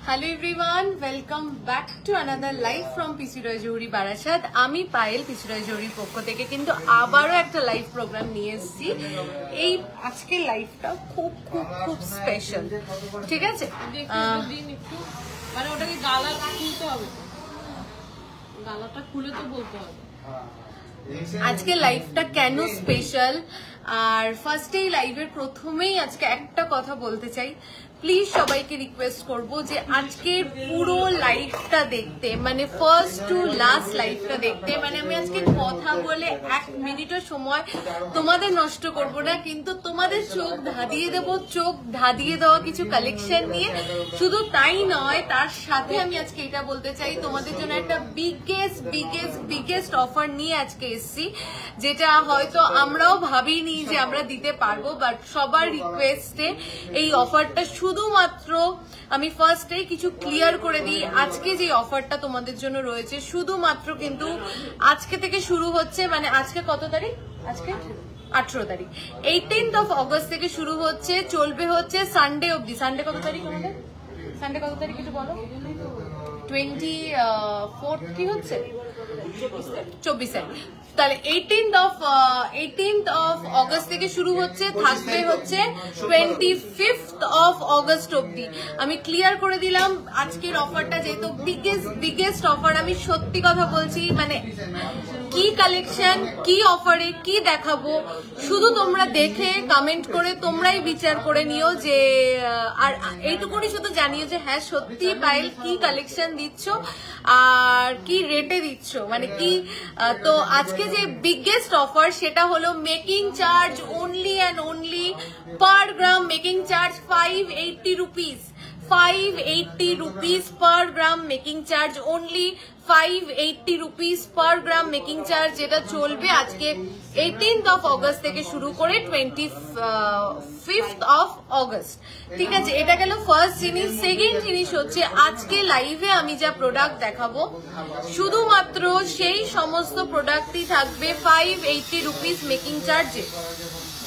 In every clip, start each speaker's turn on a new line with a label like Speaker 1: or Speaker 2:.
Speaker 1: Hello everyone, welcome back to another live from PC Roy Johari Barashat. আমি Payel PC Roy Johari পক্ষ থেকে কিন্তু আবারও একটা লাইভ প্রোগ্রাম নিয়ে এসেছি। এই আজকের লাইভটা খুব খুব খুব স্পেশাল, ঠিক আছে?
Speaker 2: মানে ওটাকে গালা খুলতে হবে, গালাটা খুলে তো বলতে হবে।
Speaker 1: আজকে লাইভটা কেন স্পেশাল, আর ফার্স্টেই লাইভের প্রথমেই আজকে একটা কথা বলতে চাই। প্লিজ সবাইকে রিকোয়েস্ট করব যে আজকের পুরো লাইভটা দেখতে, মানে ফার্স্ট টু লাস্ট লাইভটা দেখতে। মানে আমি আজকে কথা বলে 1 মিনিটও সময় তোমাদের নষ্ট করব না, কিন্তু তোমাদের চোখ ধাঁধিয়ে দেব, চোখ ধাঁধিয়ে দেওয়া কিছু কালেকশন নিয়ে। শুধু তাই নয়, তার সাথে আমি আজকে এটা বলতে চাই, তোমাদের জন্য একটা বিগেস্ট অফার নিয়ে আজকে এসেছি, যেটা হয়তো আমরাও ভাবিনি যে আমরা দিতে পারবো, বাট সবার রিকোয়েস্টে এই অফারটা শুধুমাত্র আমি ফার্স্টেই কিছু ক্লিয়ার করে দিই। আজকে যে অফারটা তোমাদের জন্য রয়েছে শুধুমাত্র কিন্তু আজকে থেকে শুরু হচ্ছে। মানে আজকে কত তারিখ? আজকে 18 তারিখ। 18th of August থেকে শুরু হচ্ছে, চলবে হচ্ছে সানডে অবধি। সানডে কত তারিখ আমাদের? সানডে কত তারিখ একটু বলো? 24 কি হচ্ছে? 24 তারিখ। তাহলে 18th of August থেকে শুরু হচ্ছে, থাকবে হচ্ছে 25th of August অবধি। আমি ক্লিয়ার করে দিলাম আজকের অফারটা, যেহেতু বিগেস্ট অফার। আমি সত্যি কথা বলছি, মানে কি কালেকশন, কি অফারে কি দেখাবো, শুধু তোমরা দেখে কমেন্ট করে তোমরাই বিচার করে নিও যে, আর এইটুকুনি শুধু জানিও যে হ্যাঁ সত্যি পায়েল কি কালেকশন দিচ্ছ আর কি রেটে দিচ্ছ, মানে কি। তো আজকে যে বিগেস্ট অফার সেটা হলো making charge only and only per gram making charge 580 rupees. 580 rupees per gram making charge, only 580 rupees per gram making charge, যেটা চলবে আজকে 18th of August থেকে শুরু করে 25th of August। ঠিক আছে, এটা গেল ফার্স্ট জিনিস। সেকেন্ড জিনিস হচ্ছে আজকে লাইভে আমি যা প্রোডাক্ট দেখাবো শুধুমাত্র সেই সমস্ত প্রোডাক্টই থাকবে 580 rupees মেকিং চার্জে।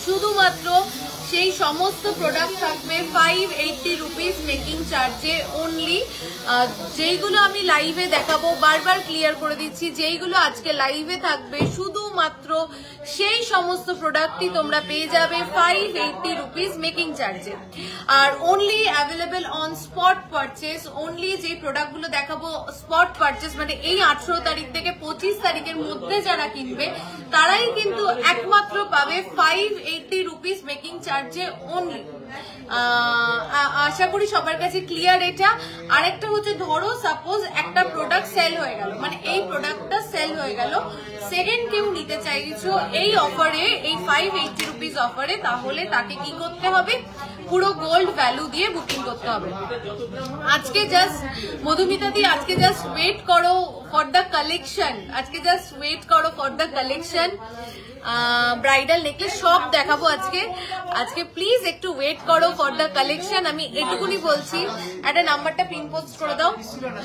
Speaker 1: শুধুমাত্র সেই সমস্ত প্রোডাক্ট থাকবে 580 রুপিস মেকিং চার্জে অনলি। যেইগুলো আমি লাইভে দেখাবো, বারবার ক্লিয়ার করে দিচ্ছি, যেইগুলো আজকে লাইভে থাকবে শুধুমাত্র সেই সমস্ত প্রোডাক্টই তোমরা পেয়ে যাবে 580 রুপিস মেকিং চার্জে। আর only available on spot purchase. Only যে প্রোডাক্টগুলো দেখাবো স্পট পারচেস, মানে এই 18 তারিখ থেকে 25 তারিখের মধ্যে যারা কিনবে তারাই কিন্তু একমাত্র পাবে 580 রুপিস মেকিং চার্জে অনলি। আশা করি সবার কাছে ক্লিয়ার এটা। আরেকটা হচ্ছে, ধরো সাপোজ একটা প্রোডাক্ট সেল হয়ে গেল, মানে এই প্রোডাক্টটা সেল হয়ে গেল, সেকেন্ড কেউ নিতে চাইছো এই অফারে, এই 580 রুপিস অফারে, তাহলে তাকে কি করতে হবে? পুরো গোল্ড ভ্যালু দিয়ে বুকিং করতে হবে। আজকে জাস্ট মধুমিতা দি, আজকে জাস্ট ওয়েট করো ফর দ্য কালেকশন, আজকে জাস্ট ওয়েট করো for the collection. Bridal necklace সব দেখাবো আজকে প্লিজ একটু ওয়েট করো ফর দ্য কালেকশন। আমি এটুকুনি বলছি, একটা নাম্বারটা পিন পোস্ট করে দাও,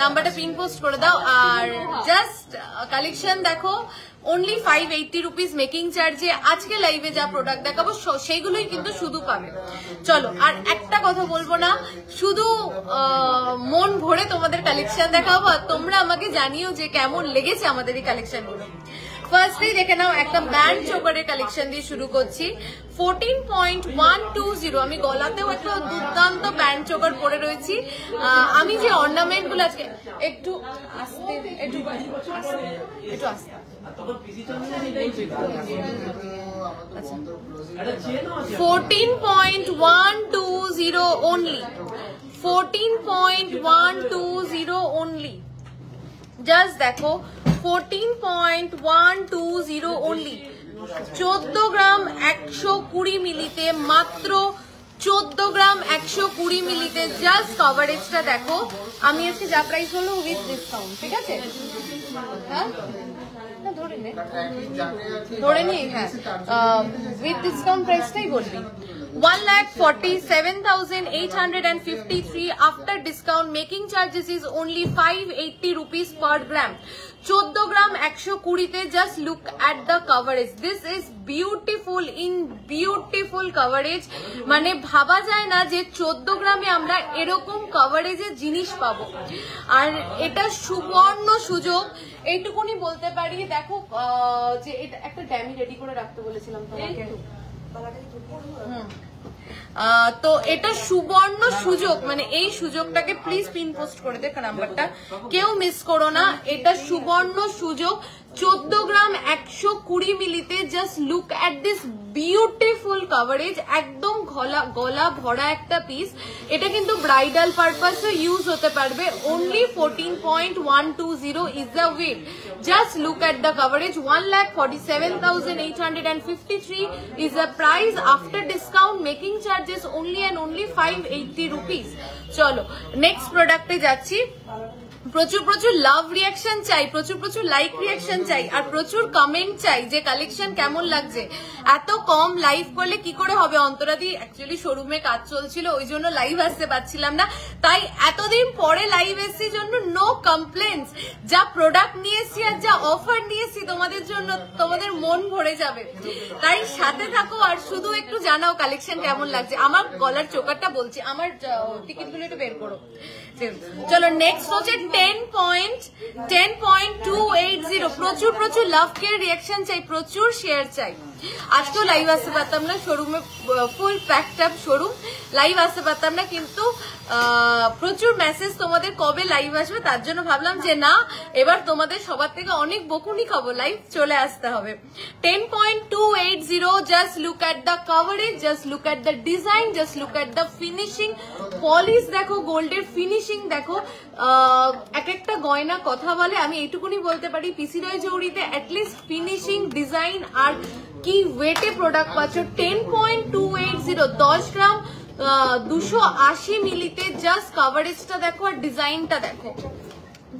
Speaker 1: নাম্বারটা পিন পোস্ট করে দাও, আর জাস্ট কালেকশন দেখো। অনলি 580 রুপিস মেকিং চার্জে আজকে লাইভে যা প্রোডাক্ট দেখাবো সেইগুলোই কিন্তু শুধু পাবে। চলো, আর একটা কথা বলবো না, শুধু মন ভরে তোমাদের কালেকশন দেখাবো, আর তোমরা আমাকে জানিও যে কেমন লেগেছে আমাদের এই কালেকশন গুলো। ফার্স্টলি দেখে নাও, একটা ব্যান্ড চোকারের কালেকশন দিয়ে শুরু করছি। 14.120, আমি গলাতেও একটা দুর্দান্ত ব্যান্ড চোকার পরে রয়েছি। আমি যে অর্নামেন্ট গুলো আজকে একটু আস্তে, একটু আস্তে 14.120 only, 14.120 only, জাস্ট দেখো 14.120 only। 14 গ্রাম 120 মিলিতে, মাত্র 14 গ্রাম 120 মিলিতে। জাস্ট কভারেজটা দেখো। আমি আজকে যা প্রাইস হলো উইথ ডিসকাউন্ট, ঠিক আছে? হ্যাঁ, না ধরে নে, ধরে নি। হ্যাঁ, উইথ ডিসকাউন্ট প্রাইসটাই বলবি। 1,47,853 after discount. Making charges is only 580 rupees per gram. 14 gram 120 তে। Just look at the coverage, this is beautiful, in beautiful coverage. মানে ভাবা যায় না যে 14 গ্রামে আমরা এরকম কভারেজের জিনিস পাবো। আর এটা সুবর্ণ সুযোগ, এইটুকুনি বলতে পারি। দেখো যে এটা একটা ড্যামি রেডি করে রাখতে বলেছিলাম তোমাকে। তো এটা সুবর্ণ সুযোগ, মানে এই সুযোগটাকে প্লিজ পিন পোস্ট করে দে নাম্বারটা, কেউ মিস করো না। এটা সুবর্ণ সুযোগ। 14 গ্রাম 120 মিলিতে। Just look at this beautiful coverage, একদম গলা ভরা একটা পিস। এটা কিন্তু ব্রাইডাল পারপাসে ইউজ হতে পারবে। Only 14.120 is the weight. Just look at the coverage. 1,47,853 is the price after discount. Making charges only and only 580 rupees. চলো নেক্সট প্রোডাক্টে যাচ্ছি। প্রচুর প্রচুর লাভ রিয়াকশন চাই, প্রচুর প্রচুর লাইক রিয়াকশন চাই, আর প্রচুর কমেন্ট চাই যে কালেকশন কেমন লাগছে। এত কম লাইভ করলে কি করে হবে? অন্তরাদি অ্যাকচুয়ালি শোরুমে কাজ চলছিল, ওই জন্য লাইভ আসতে পারছিলাম না। তাই এতদিন পরে লাইভ এসছি জন্য নো কমপ্লেন্স। যা প্রোডাক্ট নিয়ে এসছি আর যা অফার নিয়ে এসছি তোমাদের জন্য, তোমাদের মন ভরে যাবে। তাই সাথে থাকো আর শুধু একটু জানাও কালেকশন কেমন লাগছে। আমার গলার চোকারটা বলছি, আমার টিকিটগুলো একটু বের করো। চলো নেক্সট হচ্ছে 10.280। প্রচুর প্রচুর লাভ কেয়ার রিয়াকশন চাই, প্রচুর শেয়ার চাই। আজকেও লাইভ আসতে পারতাম না, শোরুমে ফুল প্যাকড আপ শোরুম, লাইভ আসতে পারতাম না। কিন্তু প্রচুর মেসেজ তোমাদের কবে লাইভ আসবে, তার জন্য ভাবলাম যে না, এবার তোমাদের সবার থেকে অনেক বকুনি খাবো, লাইভ চলে আসতে হবে। 10.280। Just look at the coverage, just look at the design, just look at the finishing. Polish দেখো, গোল্ডের ফিনিশিং দেখো। এক একটা গয়না কথা বলে। আমি এইটুকুনি বলতে পারি, পিসি রয় জৌড়িতে অ্যাটলিস্ট ফিনিশিং, ডিজাইন আর কি ওয়েটে প্রোডাক্ট পাচ্ছ। 10.280, 10 গ্রাম 280 মিলিতে। জাস্ট কভারেজটা দেখো আর ডিজাইনটা দেখো।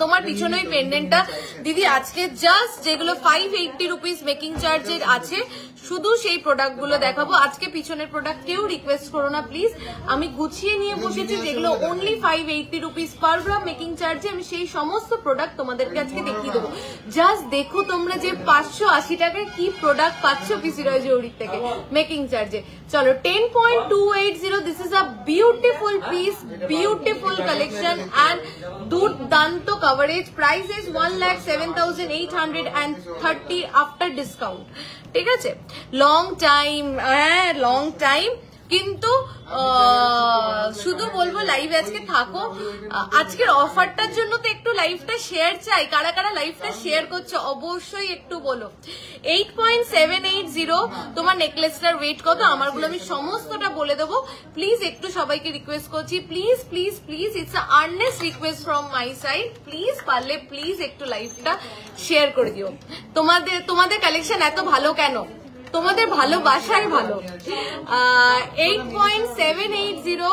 Speaker 1: তোমার পিছনে ওই পেন্ডেন্টটা দিদি আজকে জাস্ট যেগুলো 580 রুপিস মেকিং চার্জের আছে, শুধু সেই প্রোডাক্ট গুলো দেখাবো আজকে। পিছনের প্রোডাক্ট কেউ রিকোয়েস্ট করো না প্লিজ, আমি গুছিয়ে নিয়ে বসেছি যেগুলো অনলি 580 রুপিস পার গ্রাম মেকিং চার্জে। আমি সেই সমস্ত প্রোডাক্ট তোমাদেরকে আজকে দেখিয়ে দেবো। জাস্ট দেখো তোমরা যে 580 টাকায় কি প্রোডাক্ট পাচ্ছ পিসি রয় জৌড়ির থেকে মেকিং চার্জে। চলো 10.280, this is a beautiful piece, beautiful collection and দুর্দান্ত coverage. Price is 1,07,830 after discount. ঠিক আছে, লং টাইম, হ্যাঁ লং টাইম। কিন্তু শুধু বলবো লাইভে আজকে থাকো। আজকের অফারটার জন্য তো একটু লাইভটা শেয়ার চাই। কারা কারা লাইভটা শেয়ার করছো অবশ্যই একটু বলো। 8.780 তোমার নেকলেসটার ওয়েট কত? আমারগুলো আমি সমস্তটা বলে দেবো। প্লিজ একটু সবাইকে রিকোয়েস্ট করছি, please please please, it's a Ernst request from my side. Please পারলে প্লিজ একটু লাইভটা শেয়ার করে দিও। তোমাদের কালেকশন এত ভালো কেন? তোমাদের ভালোবাসাই ভালো। 8.780,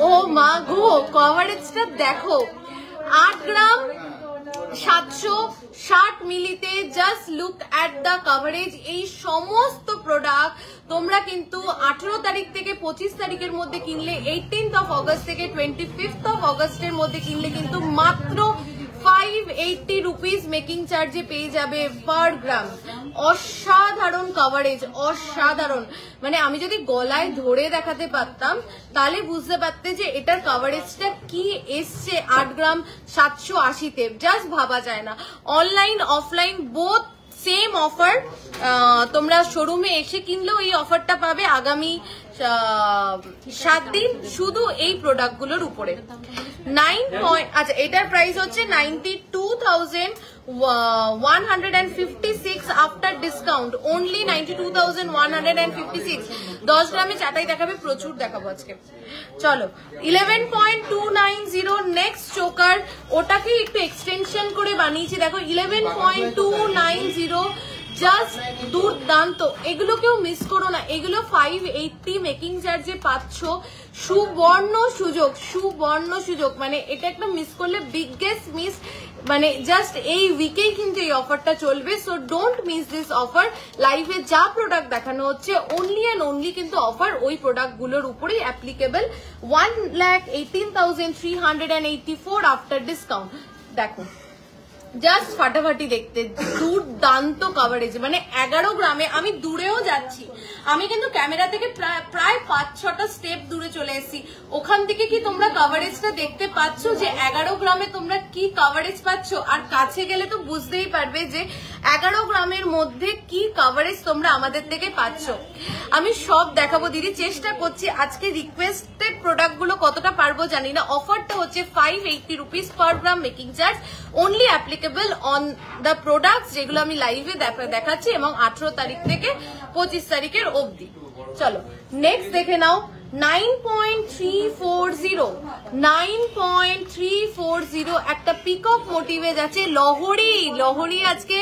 Speaker 1: ও মা গো, কভারেজটা দেখো। 8 গ্রাম 760 মিলিতে। Just look at the coverage. এই সমস্ত প্রোডাক্ট তোমরা কিন্তু 18 তারিখ থেকে 25 তারিখের মধ্যে কিনলে, 18th of August থেকে 25th of August এর মধ্যে কিনলে কিন্তু মাত্র 580 রুপিস মেকিং চার্জে পেয়ে যাবে পার গ্রাম। অসাধারণ কভারেজ, অসাধারণ। মানে আমি যদি গলায় ধরে দেখাতে পারতাম তাহলে বুঝতে পারতে যে এটার কভারেজটা কি এসছে 8 গ্রাম 780-তে। জাস্ট ভাবা যায় না। Online offline both same offer. তোমরা শোরুমে এসে কিনলেও এই অফারটা পাবে আগামী 7 দিন শুধু এই প্রোডাক্টগুলোর উপরে। 9 আচ্ছা, এটার প্রাইস হচ্ছে 92,156 আফটার ডিসকাউন্ট। অনলি 92,156। 10 গ্রামে চাটাই দেখাবে, প্রচুর দেখাবো আজকে। চলো 11.290 নেক্সট চোকার, ওটাকে একটু এক্সটেনশন করে বানিয়েছি দেখো। 11.290 জাস্ট দুর্দান্ত। এগুলো কেউ মিস করো না, এগুলো 580 মেকিং চার্জে পাচ্ছ। সুবর্ণ সুযোগ, সুবর্ণ সুযোগ। মানে এটা একটা মিস করলে বিগেস্ট মিস। মানে জাস্ট এই উইকেই কিন্তু এই অফারটা চলবে, so don't miss this offer. লাইভে যা প্রোডাক্ট দেখানো হচ্ছে অনলি অ্যান্ড অনলি কিন্তু অফার ওই প্রোডাক্ট গুলোর উপরেই অ্যাপ্লিকেবল। 1,18,384 after discount. দেখো জাস্ট ফাটাফাটি দেখতে, দুর্দান্ত কভারেজ, মানে 11 গ্রামে। আমি দূরেও যাচ্ছি, আমি কিন্তু ক্যামেরা থেকে প্রায় 5-6টা স্টেপ দূরে চলে এসেছি। ওখান থেকে কি তোমরা কভারেজটা দেখতে পাচ্ছ যে 11 গ্রামে তোমরা কি কভারেজ পাচ্ছ? আর কাছে গেলে তো বুঝতেই পারবে যে 11 গ্রামের মধ্যে কি কভারেজ তোমরা আমাদের থেকে পাচ্ছ। আমি সব দেখাবো দিদি, চেষ্টা করছি। আজকে রিকোয়েস্টেড প্রোডাক্ট গুলো কতটা পারবো জানি না। অফারটা হচ্ছে 580 rupees per gram making charge, only applicable on the products যেগুলো আমি লাইভে দেখাচ্ছি, এবং 18 তারিখ থেকে 25 তারিখের অবধি। চলো নেক্সট দেখে নাও। 9.340 একটা পিকক মোটিভে যাচ্ছে লহরি আজকে।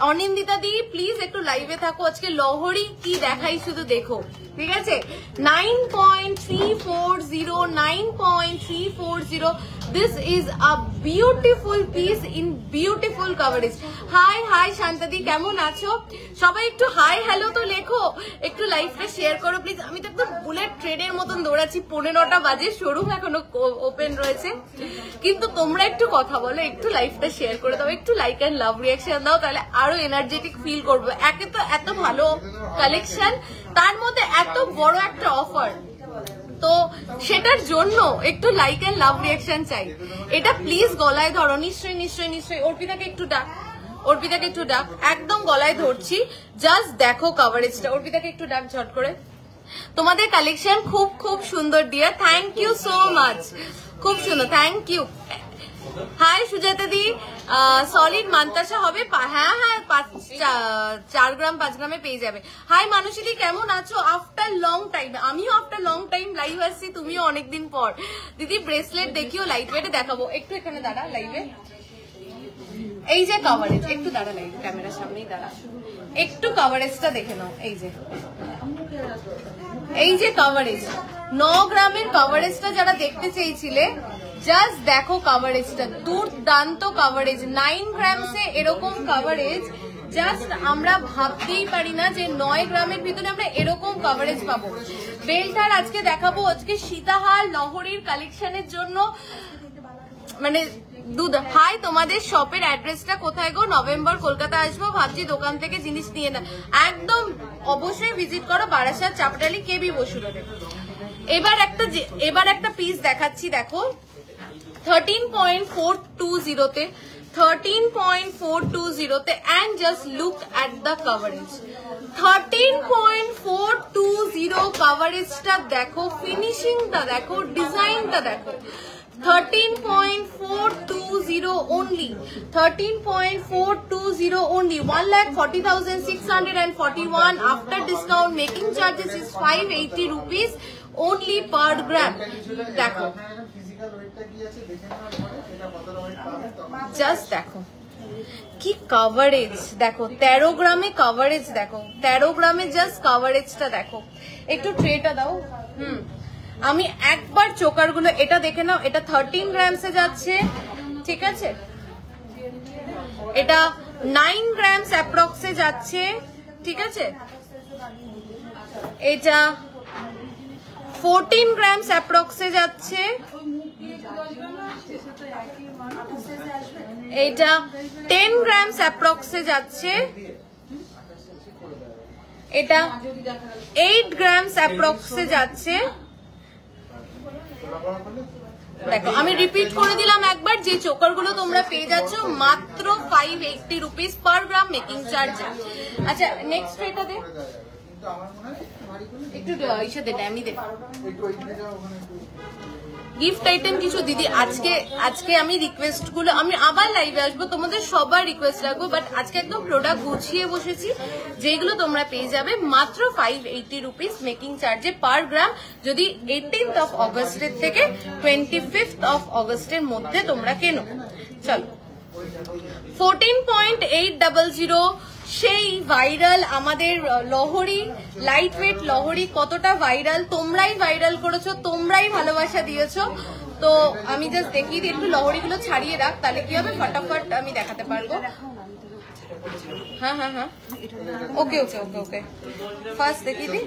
Speaker 1: অনিন্দিতা দি প্লিজ একটু লাইভে থাকো, আজকে লহরি কি দেখাই শুধু দেখো, ঠিক আছে? 9.340 this is a beautiful piece in beautiful coverage. Hi শান্তাদি, কেমন আছো সবাই? একটু হাই হ্যালো তো লেখো, একটু লাইভটা শেয়ার করো প্লিজ। আমি তো একদম বুলেট ট্রেনের মতন দৌড়াচ্ছি, 15টা বাজে, শোরুম এখনো ওপেন রয়েছে, কিন্তু তোমরা একটু কথা বলো, একটু লাইভটা শেয়ার করে দাও, একটু লাইক অ্যান্ড লাভ রিয়াকশন দাও, তাহলে আরো এনার্জেটিক ফিল করবো। একে তো এত ভালো কালেকশন, তার মধ্যে এত বড় একটা অফার, তো সেটার জন্য একটু লাইক এন্ড লাভ রিয়াকশন চাই। এটা প্লিজ গলায় ধরো, নিশ্চয়ই। অর্পিতাকে একটু ডাক, একদম গলায় ধরছি। জাস্ট দেখো কভারেজটা, অর্পিতাকে একটু ডাক ঝট করে। তোমাদের কালেকশন খুব সুন্দর dear, thank you so much, খুব সুন্দর, থ্যাংক ইউ। হাই সুজাতা দি, সলিড মান্তাসা হবে, হ্যাঁ 4 গ্রাম 5 গ্রামে পেয়ে যাবে। হাই মানুষী দি, কেমন আছো? আফটার লং টাইম, আমিও আফটার লং টাইম লাইভ আসছি, তুমিও অনেকদিন পর। দিদি ব্রেসলেট দেখিও, লাইট ওয়েটে দেখাবো, একটু এখানে দাঁড়া লাইভে। এই যে কভারেজ, একটু দাঁড়া লাইভ, ক্যামেরার সামনেই দাঁড়া, একটু কভারেজটা দেখে নাও। এই যে কভারেজ, 9 গ্রামের কভারেজটা যারা দেখতে চেয়েছিলে, জাস্ট দেখো কভারেজটা, দুর্দান্ত কভারেজ। 9 গ্রামসে এরকম কভারেজ জাস্ট আমরা ভাবতেই পারি না যে 9 গ্রামের ভিতরে আমরা এরকম কভারেজ পাবো। বেল্টার আজকে দেখাবো, আজকে সীতাহার লহরির কালেকশনের জন্য, মানে হাই তোমাদের শপের অ্যাড্রেসটা কোথায় গো? নভেম্বর কলকাতা আসবো ভাবছি, দোকান থেকে জিনিস নিয়ে না, একদম অবশ্যই ভিজিট করো বারাসাত চাপটালি কেবি বসু রোডে। এবার একটা পিস দেখাচ্ছি, দেখো 13.420 তে, and just look at the coverage. 13.420 কভারেজটা দেখো, ফিনিশিংটা দেখো, ডিজাইনটা দেখো। 13.420 only, 13.420 only, 1,40,641 after discount, making charges is 580 rupees only per gram. দেখো জাস্ট দেখো কি কভারেজ, দেখো 13 গ্রামে কভারেজ, দেখো 13 গ্রামে জাস্ট কভারেজটা দেখো। একটু ট্রেটা দাও। আমি একবার চোকার গুলো এটা দেখে নাও, এটা 13 গ্রামসে যাচ্ছে, ঠিক আছে? এটা 9 গ্রামস অ্যাপ্রক্সে যাচ্ছে, ঠিক আছে? এটা 14 গ্রামস অ্যাপ্রক্সে যাচ্ছে, এটা 10 গ্রামস অ্যাপ্রক্সে যাচ্ছে, এটা 8 গ্রামস অ্যাপ্রক্সে যাচ্ছে। দেখো আমি রিপিট করে দিলাম একবার, যে চোকার গুলো তোমরা পেয়ে যাচ্ছ মাত্র 580 রুপিস পার গ্রাম মেকিং চার্জ। আচ্ছা নেক্সট এটা দে, একটু ইসে দে, ড্যামি দে, গিফট আইটেম কিছু দিদি। আজকে আমি রিকোয়েস্ট গুলো, আমি আবার লাইভে আসবো, তোমাদের সবার রিকোয়েস্ট রাখবো, বাট আজকে একদম প্রোডাক্ট গুছিয়ে বসেছি, যেগুলো তোমরা পেয়ে যাবে মাত্র 580 রুপিস মেকিং চার্জে পার গ্রাম, যদি 18th অফ অগস্টের থেকে 25th অফ অগস্টের মধ্যে তোমরা কেনো। চলো 14.800 সেই ভাইরাল আমাদের লহরি, লাইট ওয়েট লহরি, কতটা ভাইরাল, তোমরাই ভাইরাল করেছো, তোমরাই ভালোবাসা দিয়েছো, তো আমি জাস্ট দেখিয়ে দিই, একটু লহরিগুলো ছাড়িয়ে রাখ, তাহলে কি হবে ফটাফট আমি দেখাতে পারবো। হ্যাঁ হ্যাঁ হ্যাঁ, ওকে ওকে ওকে ওকে, ফার্স্ট দেখিয়ে দিই।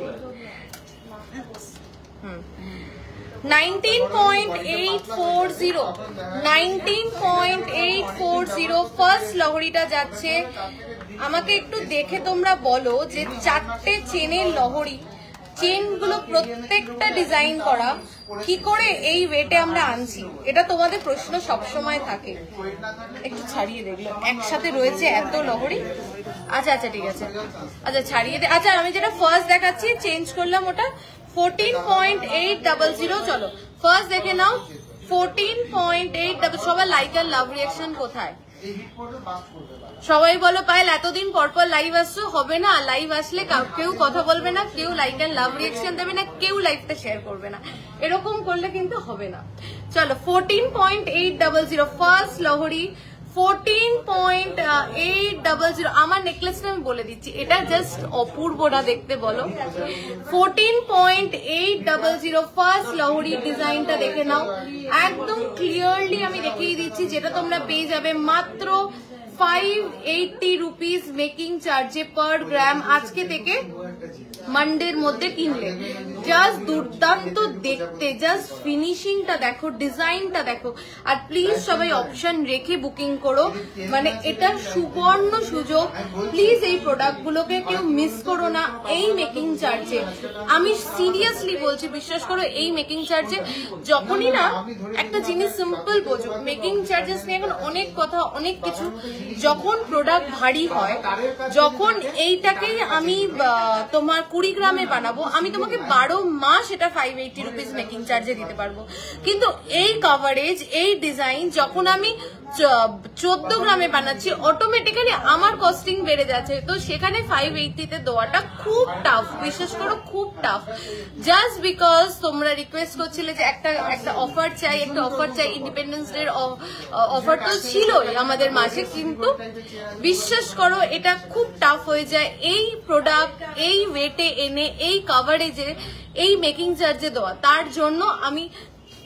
Speaker 1: 19.840 ফার্স্ট লহরিটা যাচ্ছে। আমাকে একটু দেখে তোমরা বলো যে 4টে চেনের লহরি, চেনগুলো প্রত্যেকটা ডিজাইন করা, কি করে এই ওয়েটে আমরা আনছি? এটা তোমাদের প্রশ্ন সবসময় থাকে। একটু ছাড়িয়ে দেখলো, একসাথে রয়েছে এত লহরি। আচ্ছা আচ্ছা ঠিক আছে, আচ্ছা ছাড়িয়ে দে। আচ্ছা আমি যেটা ফার্স্ট দেখাচ্ছি চেঞ্জ করলাম, ওটা 14.800। চলো ফার্স্ট দেখে নাও 14.8। সবার লাইক আর লাভ রিয়াকশন কোথায়? সবাই বলো পায়েল এতদিন পরপর লাইভ আসছো, হবে না লাইভ আসলে কেউ কথা বলবে না, কেউ লাইক আর লাভ রিয়াকশন দেবে না, কেউ লাইভটা শেয়ার করবে না, এরকম করলে কিন্তু হবে না। চলো 14.800 ফার্স্ট লহরি 14.800। আমার নেকলেসটা আমি বলে দিচ্ছি, এটা জাস্ট অপূর্ব না দেখতে, বলো 14.800 ফার্স্ট লহরি ডিজাইনটা দেখে নাও, একদম ক্লিয়ারলি আমি দেখিয়ে দিচ্ছি, যেটা তোমরা পেয়ে যাবে মাত্র 580 রুপিস মেকিং চার্জে পার গ্রাম আজকে থেকে মানডের মধ্যে কিনলে। জাস্ট দুর্দান্ত দেখতে, জাস্ট ফিনিশিংটা দেখো, ডিজাইনটা দেখো। আর প্লিজ সবাই অপশন রেখে বুকিং করো, মানে এটা সুবর্ণ সুযোগ। প্লিজ এই প্রোডাক্টগুলোকে কেউ মিস করো না এই মেকিং চার্জে। আমি সিরিয়াসলি বলছি, বিশ্বাস করো এই মেকিং চার্জে যখনই না একটা জিনিস সিম্পল বোঝো, মেকিং চার্জেস নিয়ে এখন অনেক কথা অনেক কিছু। যখন প্রোডাক্ট ভারী হয়, যখন এইটাকেই আমি তোমার 20 গ্রামে বানাবো, আমি তোমাকে 12 মাস এটা 580 রুপিস মেকিং চার্জে দিতে পারবো। কিন্তু এই কভারেজ, এই ডিজাইন যখন আমি 14 গ্রামে বানাচ্ছি, অটোমেটিক্যালি আমার কস্টিং বেড়ে যাচ্ছে। তো সেখানে 580 তে দেওয়াটা খুব টাফ, বিশেষ করে খুব টাফ। জাস্ট বিকজ তোমরা রিকোয়েস্ট করছিলে যে একটা অফার চাই, একটা অফার চাই। ইন্ডিপেন্ডেন্স ডে অফার তো ছিলই আমাদের মাঝে, কিন্তু বিশ্বাস করো এটা খুব টাফ হয়ে যায় এই প্রোডাক্ট এই ওয়েটে এনে, এই কভারেজে, এই মেকিং চার্জে দেওয়া। তার জন্য আমি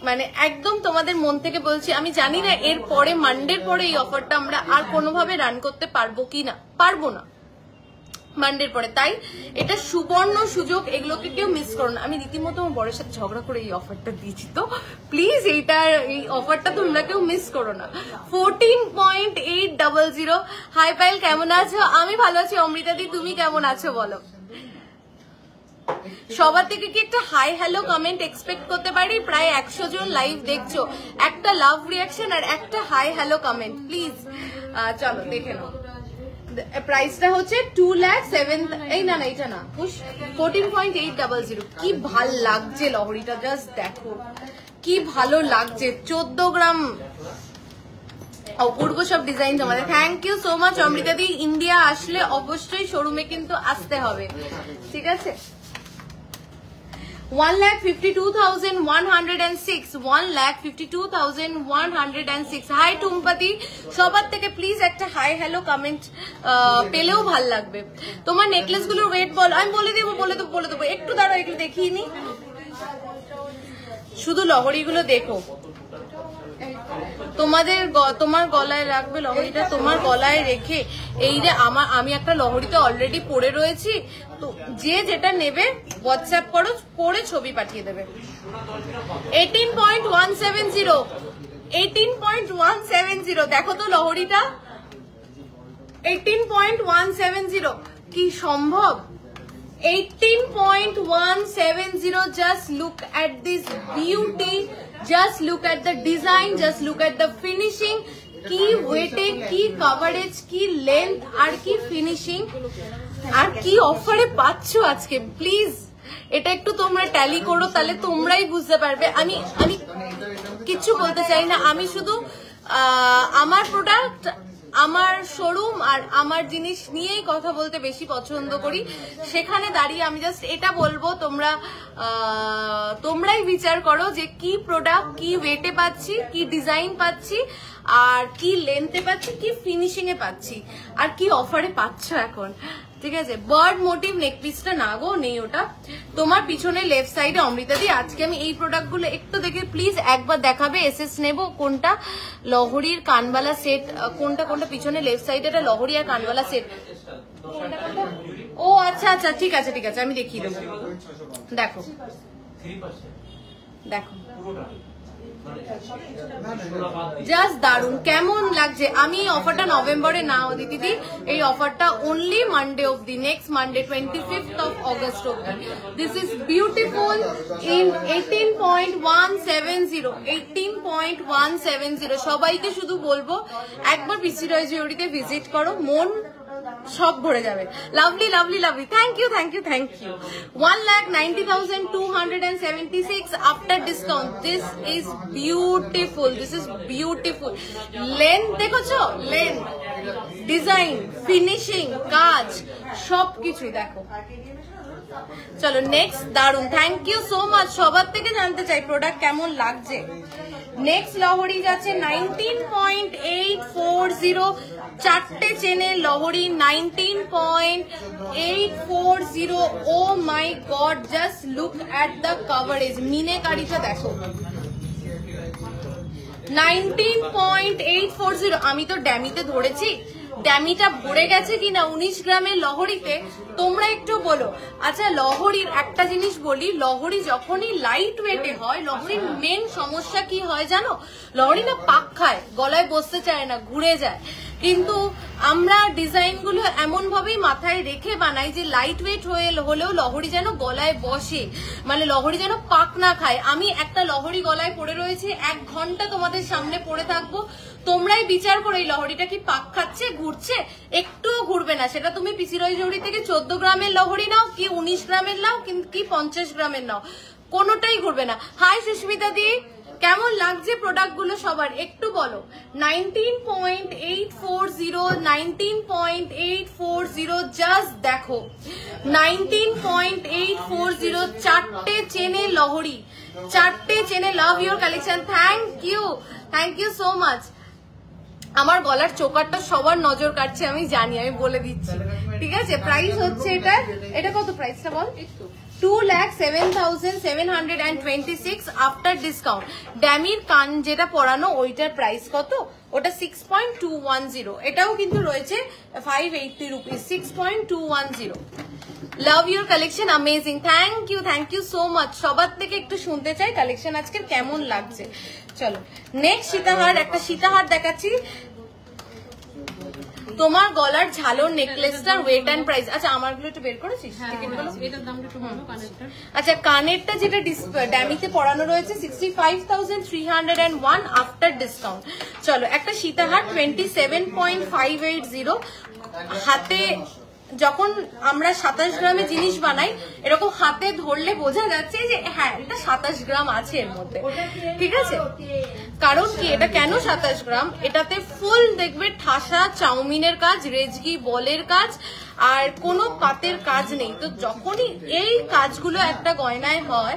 Speaker 1: মানে একদম তোমাদের মন থেকে বলছি, আমি জানি না এর পরে মানডের পরে এই অফারটা আমরা আর কোনোভাবে রান করতে পারবো কিনা, পারবো না মানডের পরে। তাই এটা সুবর্ণ সুযোগ, এগুলোকে কেউ মিস করো না। আমি রীতিমতো আমার বড়ের সাথে ঝগড়া করে এই অফারটা দিয়েছি, তো প্লিজ এই অফারটা তোমরা কেউ মিস করো না। 14.800। হাই পায়েল, কেমন আছো? আমি ভালো আছি অমৃতা দি, তুমি কেমন আছো বলো? সবার থেকে কি একটা হাই হ্যালো কমেন্ট এক্সপেক্ট করতে পারি? প্রায় 100 জন লাইভ দেখছো, একটা লাভ রিয়াকশন আর একটা হাই হ্যালো কমেন্ট প্লিজ। চলো দেখে নাও, প্রাইসটা হচ্ছে 2,07,000। এই না না এটা না, 14.800। কি ভাল লাগছে লহরিটা, জাস্ট দেখো কি ভালো লাগছে। 14 গ্রাম, অপূর্ব সব ডিজাইন তোমাদের। Thank you so much Amrita দি। ইন্ডিয়া আসলে অবশ্যই শোরুমে কিন্তু আসতে হবে, ঠিক আছে? 1,52,106, 1,52,106। হাই টুম্পাতি, সবার থেকে প্লিজ একটা হাই হ্যালো কমেন্ট পেলেও ভাল লাগবে। তোমার নেকলেস গুলোর ওয়েট বল, আমি বলে দেবো বলে দেবো। একটু দাঁড়াও, এগুলো দেখিয়ে নি, শুধু লহরিগুলো দেখো। তোমার গলায় রাখবে লহরিটা, তোমার গলায় রেখে এই যে আমি একটা লহরিতে অলরেডি পরে রয়েছি, তো যে যেটা নেবে হোয়াটসঅ্যাপ করো, করে ছবি পাঠিয়ে দেবে। 18.170, 18.170 দেখো তো লহরিটা, 18.170 কি সম্ভব? 18.170। just look at this beauty, just look at the design, just look at the finishing। কি ওয়েটে, কি কভারেজ, কি লেন্থ, আর কি ফিনিশিং, আর কি অফারে পাচ্ছ আজকে। প্লিজ এটা একটু তোমরা ট্যালি করো, তাহলে তোমরাই বুঝতে পারবে। আমি কিচ্ছু বলতে চাই না, আমি শুধু আমার প্রোডাক্ট, আমার শোরুম আর আমার জিনিস নিয়েই কথা বলতে বেশি পছন্দ করি। সেখানে দাঁড়িয়ে আমি জাস্ট এটা বলবো, তোমরাই বিচার করো যে কি প্রোডাক্ট, কি ওয়েটে পাচ্ছি, কি ডিজাইন পাচ্ছি, আর কি লেন্থে পাচ্ছি, কি ফিনিশিং এ পাচ্ছি, আর কি অফারে পাচ্ছ এখন। ঠিক আছে, বার্ড মোটিভ নেক পিসটা না গো, নেই ওটা। তোমার পিছনে লেফট সাইডে অমৃতা দি, আজকে আমি এই প্রোডাক্ট গুলো একটু দেখে প্লিজ একবার দেখাবে। এসএস নেব কোনটা, লহরির কানবালা সেট কোনটা কোনটা, পিছনে লেফট সাইডে এটা লহরি আর কানবালা সেট। ও আচ্ছা আচ্ছা, ঠিক আছে ঠিক আছে, আমি দেখিয়ে দেবো। দেখো দেখো জাস্ট দারুন, কেমন লাগছে। আমি অফারটা নভেম্বরে না দিদি, এই অফারটা অনলি মানডে অবধি, next Monday 25th of August অবধি। This is beautiful in 18.170, 18.170। সবাইকে শুধু বলবো একবার পিসি রয় জুয়েলারিতে ভিজিট করো, মন সব ভরে যাবে। Lovely lovely lovely, thank you thank you thank you. 1,90,276 after discount. This is beautiful, this is beautiful. Length দেখেছো, লেন্থ, ডিজাইন, ফিনিশিং, কাজ সবকিছুই দেখো। চলো নেক্সট, দারুন, থ্যাংক ইউ সো মাচ। সবার থেকে জানতে চাই প্রোডাক্ট কেমন লাগছে। নেক্সট লহরি যাচ্ছে 19.840, চারটে চেনে লহরি 19.840। Oh my God, just look at the coverage, মিনেকারিটা দেখো 19.840। আমি তো ড্যামিতে ধরেছি, ড্যামিটা ভরে গেছে কিনা 19 গ্রামের লহরিতে, তোমরা একটু বলো। আচ্ছা লহরির একটা জিনিস বলি, লহরি যখনই লাইট ওয়েটে হয়, লহরির মেন সমস্যা কি হয় জানো, লহরি না পাক খায়, গলায় বসতে চায় না, ঘুরে যায়। কিন্তু আমরা ডিজাইন গুলো এমন ভাবেই মাথায় রেখে বানাই যে লাইট ওয়েট হলেও লহরি যেন গলায় বসে, মানে লহরি যেন পাক না খায়। আমি একটা লহরি গলায় পড়ে রয়েছে, 1 ঘন্টা তোমাদের সামনে পড়ে থাকবো, তোমরাই বিচার করো এই লহরিটা কি পাক খাচ্ছে, ঘুরছে? একটুও ঘুরবে না। সেটা তুমি পিসি রয় জুয়েলারি থেকে 14 গ্রামের লহরি নাও, কি 19 গ্রামের নাও, কি 50 গ্রামের নাও, কোনোটাই ঘুরবে না। হাই সুস্মিতা দি, কেমন লাগছে প্রোডাক্ট গুলো সবার একটু বলো। 19.840, 19.840, জাস্ট দেখো 19.840, চারটে চেনে লহরি, চারটে চেনে। Love your collection, thank you so much. আমার গলার চোকারটা সবার নজর কাটছে, আমি জানি, আমি বলে দিচ্ছি, ঠিক আছে। প্রাইস হচ্ছে এটা কত, প্রাইসটা বল। 2,07,726 আফটার ডিসকাউন্ট। ড্যামির কান যেটা পরানো ওইটার প্রাইস কত, ওটা 6.210। এটাও কিন্তু রয়েছে 580 rupees, 6.210। Love your collection, amazing, thank you so much. সবার থেকে একটু শুনতে চাই কালেকশন আজকে কেমন লাগছে। চলো নেক্সট সীতাহার, একটা সীতাহার দেখাচ্ছি। তোমার গলার ঝালোর নেকলেসটার ওয়েট এন্ড প্রাইস, আচ্ছা আমারগুলো একটু বের করেছিস? আচ্ছা কানেরটা যেটা ড্যামিতে পড়ানো রয়েছে 65,301 আফটার ডিসকাউন্ট। চলো একটা সীতাহার 27.580। হাতে যখন আমরা 27 গ্রামে জিনিস বানাই, এরকম হাতে ধরলে বোঝা যাচ্ছে যে হ্যাঁ এটা 27 গ্রাম আছে এর মধ্যে, ঠিক আছে। কারণ কি, এটা কেন 27 গ্রাম, এটাতে ফুল দেখবে ঠাসা চাউমিনের কাজ, রেজগি বলের কাজ, আর কোনো পাতের কাজ নেই। তো যখনই এই কাজগুলো একটা গয়নায় হয়,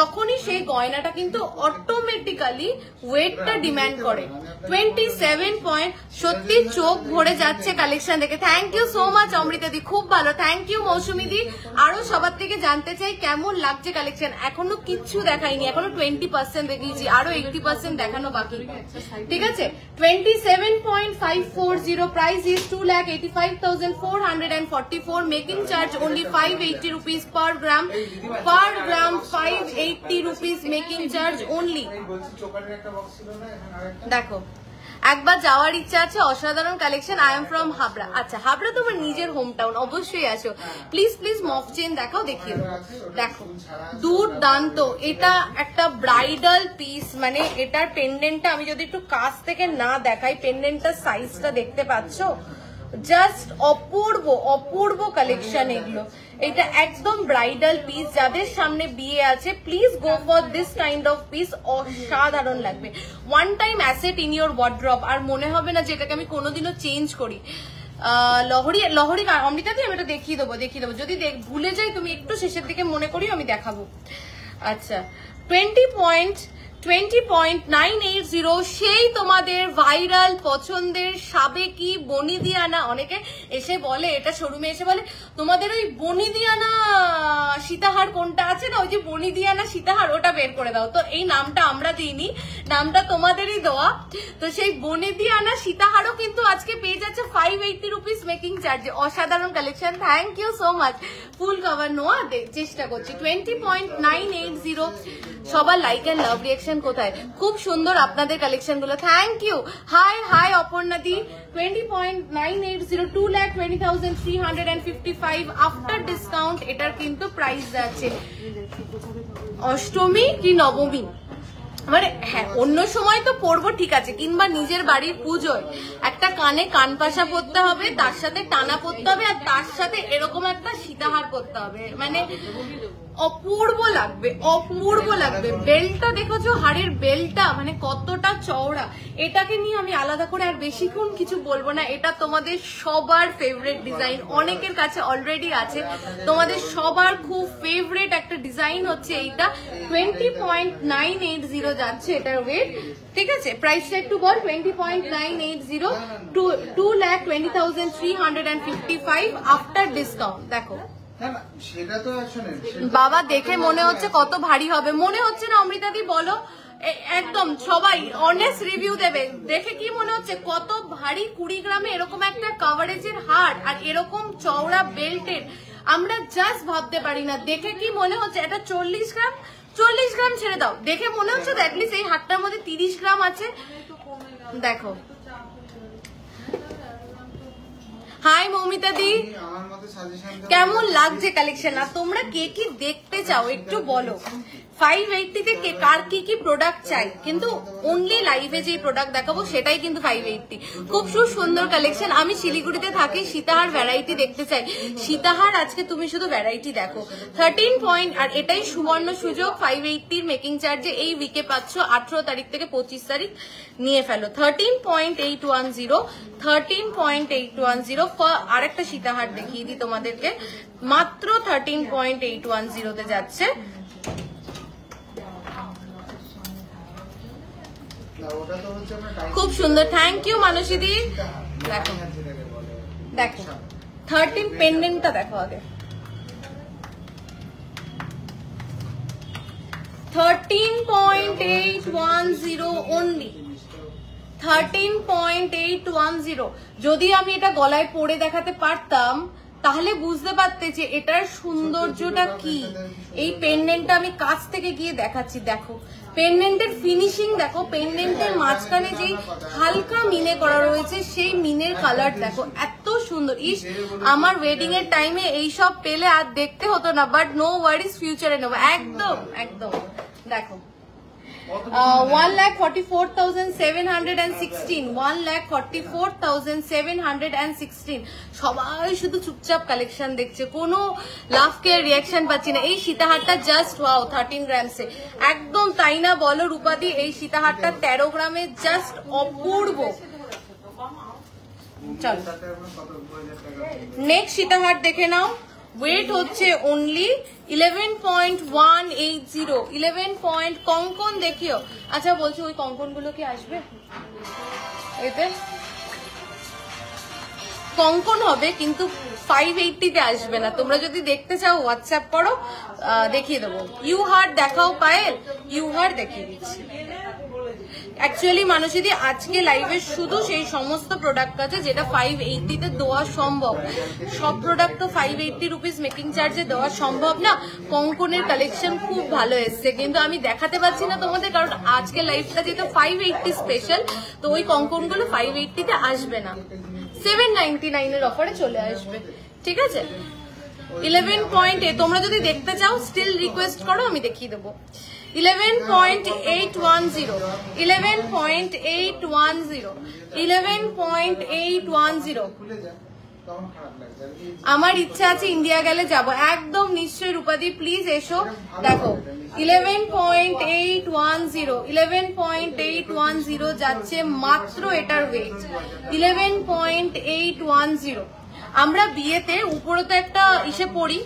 Speaker 1: তখনই সেই গয়নাটা কিন্তু অটোমেটিক্যালি ওয়েটটা ডিমান্ড করে। 27 পয়েন্ট, সত্যি চোখ ভরে যাচ্ছে কালেকশন দেখে। Thank you so much Amrita di, খুব ভালো, থ্যাংক ইউ মৌসুমী দি। আরো সবার থেকে জানতে চাই কেমন লাগছে কালেকশন। এখনো কিচ্ছু দেখাইনি, এখনো 20% দেখিয়েছি, আরো 80% দেখানো বাকি, ঠিক আছে। 27.540, price is 2,85,444, making charge only 580 rupees per gram, 580 rupees making charge only। দেখো একবার যাওয়ার ইচ্ছা আছে, অসাধারণ collection. I am from Habra. আচ্ছা হাবড়া তোমার নিজের হোম টাউন, অবশ্যই আসো। প্লিজ মফ চেন দেখাও, দেখিয়ে দেখো দুর্দান্ত। এটা একটা ব্রাইডাল পিস, মানে এটার পেন্ডেন্টটা আমি যদি একটু কাছ থেকে না দেখাই, পেন্ডেন্টটার সাইজটা দেখতে পাচ্ছ, জাস্ট অপূর্ব কালেকশন এগুলো। এটা একদম ব্রাইডাল পিস, যাদের সামনে বিয়ে আছে please go for this kind of piece, অসাধারণ লাগবে। One time asset in your wardrobe, আর মনে হবে না যে এটাকে আমি কোনোদিনও চেঞ্জ করি। লহরি অমৃতা দিয়ে আমি এটা দেখিয়ে দেবো, যদি ভুলে যাই তুমি একটু শেষের দিকে মনে করি আমি দেখাবো। আচ্ছা 20.2 20.980 সেই তোমাদের ভাইরাল পছন্দের সাবেকি বনিদিয়ানা। অনেকে এসে বলে, এটা শোরুমে এসে বলে তোমাদের ওই বনিদিয়ানা সীতাহার কোনটা আছে না, ওই যে বনিদিয়ানা সীতাহার ওটা বের করে দাও। তো এই নামটা আমরা দিইনি, নামটা তোমাদেরই দেওয়া। তো সেই বনিদিয়ানা সীতাহারও কিন্তু আজকে পেয়ে যাচ্ছে 580 রুপিস মেকিং চার্জে। অসাধারণ collection, thank you so much. Full cover নোয়া চেষ্টা করছি। 20.980 সবার লাইক এন্ড লাভ রিয়াকশন কোথায়? খুব সুন্দর আপনাদের কালেকশন গুলো, থ্যাংক ইউ। হাই হাই অপর্ণাদি। 20.980 2,20,355 আফটার ডিসকাউন্ট। এটার কিন্তু প্রাইস যাচ্ছে অষ্টমী কি নবমী, মানে হ্যাঁ অন্য সময় তো পরবো ঠিক আছে, কিংবা নিজের বাড়ির পুজোয় একটা কানে কানপাশা পরতে হবে, তার সাথে টানা পরতে হবে, আর তার সাথে এরকম একটা সীতাহার পরতে হবে, মানে অপূর্ব লাগবে, অপূর্ব লাগবে। বেল্টটা দেখেছো, হাড়ের বেল্টটা মানে কতটা চওড়া। এটাকে নিয়ে আমি আলাদা করে আর বেশিক্ষণ কিছু বলবো না। এটা তোমাদের সবার ফেভারিট ডিজাইন, অনেকের কাছে অলরেডি আছে, তোমাদের সবার খুব ফেভারিট একটা ডিজাইন হচ্ছে এইটা। 20.980 যাচ্ছে এটার ওয়েট, ঠিক আছে? প্রাইসটা একটু বল। 20.980 2,20,355 আফটার ডিসকাউন্ট। দেখো বাবা, দেখে মনে হচ্ছে কত ভারী হবে, মনে হচ্ছে না অমৃতাদি? বলো একদম, সবাই অনেস্ট রিভিউ দেবে। দেখে কি মনে হচ্ছে কত ভারী? 20 গ্রামে এরকম একটা কভারেজের হার আর এরকম চওড়া বেল্টের আমরা জাস্ট ভাবতে পারি না। দেখে কি মনে হচ্ছে এটা 40 গ্রাম? 40 গ্রাম ছেড়ে দাও, দেখে মনে হচ্ছে তো অ্যাটলিস্ট এই হাটটার মধ্যে 30 গ্রাম আছে। দেখো, হাই মৌমিতা দি, কেমন লাগছে কালেকশন? আর তোমরা কে কি দেখতে চাও একটু বলো। 580 তে কার কি কি প্রোডাক্ট চাই, কিন্তু অনলি লাইভে যে প্রোডাক্ট দেখাবো সেটাই কিন্তু 580। খুব সুন্দর কালেকশন। আমি শিলিগুড়িতে থাকি, সীতাহার ভ্যারাইটি দেখতে চাই। সীতাহার আজকে তুমি শুধু ভ্যারাইটি দেখো। 13 আর এটাই সুবর্ণ সুযোগ, 580 মেকিং চার্জে এই উইকে পাচ্ছ। 18 তারিখ থেকে 25 তারিখ নিয়ে ফেলো। 13.810 আরেকটা সীতাহার দেখিয়ে দিই তোমাদেরকে, মাত্র 13.810 তে যাচ্ছে। খুব সুন্দর, থ্যাংক ইউ মানসী দি। দেখো দেখো 13 পেন্ডেন্টটা দেখো আগে। 13.810 অনলি, 13.810। যদি আমি এটা গলায় পরে দেখাতে পারতাম তাহলে বুঝতে পারতে যে এটার সৌন্দর্যটা কি। এই পেন্ডেন্টটা আমি কাছ থেকে গিয়ে দেখাচ্ছি, দেখো পেন্ডেন্টের ফিনিশিং দেখো, পেন্ডেন্টের মাঝখানে যেই হালকা মিনে করা রয়েছে সেই মিনের কালার দেখো, এত সুন্দর। ইস, আমার ওয়েডিং এর টাইমে এইসব পেলে আর দেখতে হতো না, বাট নো ওয়ারিজ, ফিউচারে নেবো একদম একদম। দেখো 1,44,716, 1,44,716। সবাই শুধু চুপচাপ কালেকশন দেখছে, কোনো লাভ কেয়ার রিয়াকশন পাচ্ছি না। এই সীতাহারটা জাস্ট ওয়াও, 13 গ্রামসে একদম, তাই না বলো রূপাদি? এই সীতাহারটা 13 গ্রামে জাস্ট অপূর্ব। চলো নেক্সট সীতাহার দেখে নাও। ওয়েট হচ্ছে অনলি 11.180, 11 পয়েন্ট। কঙ্কন দেখিও। আচ্ছা বলছো ওই কঙ্কন গুলো কি আসবে? এতে কঙ্কন হবে কিন্তু 580 তে আসবে না। তোমরা যদি দেখতে চাও হোয়াটসঅ্যাপ করো, দেখিয়ে দেবো। ইউ হার্ট দেখাও পায়েল, ইউ হার্ট দেখিয়ে দিচ্ছি। অ্যাকচুয়ালি মানুষদি আজকে লাইভে শুধু সেই সমস্ত প্রোডাক্ট আছে যেটা 580 তে দেওয়া সম্ভব। সব প্রোডাক্ট তো 580 রুপিস মেকিং চার্জে দেওয়া সম্ভব না। কঙ্কনের কালেকশন খুব ভালো এসছে, কিন্তু আমি দেখাতে পারছি না তোমাদের, কারণ আজকে লাইভটা যেহেতু 580 স্পেশাল, তো ওই কঙ্কনগুলো 580 তে আসবে না, 799 এর অফারে চলে আসবে, ঠিক আছে? 11. তোমরা যদি দেখতে চাও স্টিল রিকোয়েস্ট করো, আমি দেখিয়ে দেবো। 11.810, 11.810, 11.810। আমার ইচ্ছা আছে ইন্ডিয়া গেলে যাব, একদম নিশ্চয়ই রূপাদি, প্লিজ এসো। দেখো 11.810, 11.810 যাচ্ছে মাত্র এটার ওয়েট 11.810। আমরা বিয়েতে উপরে তো একটা ইসে পড়ি,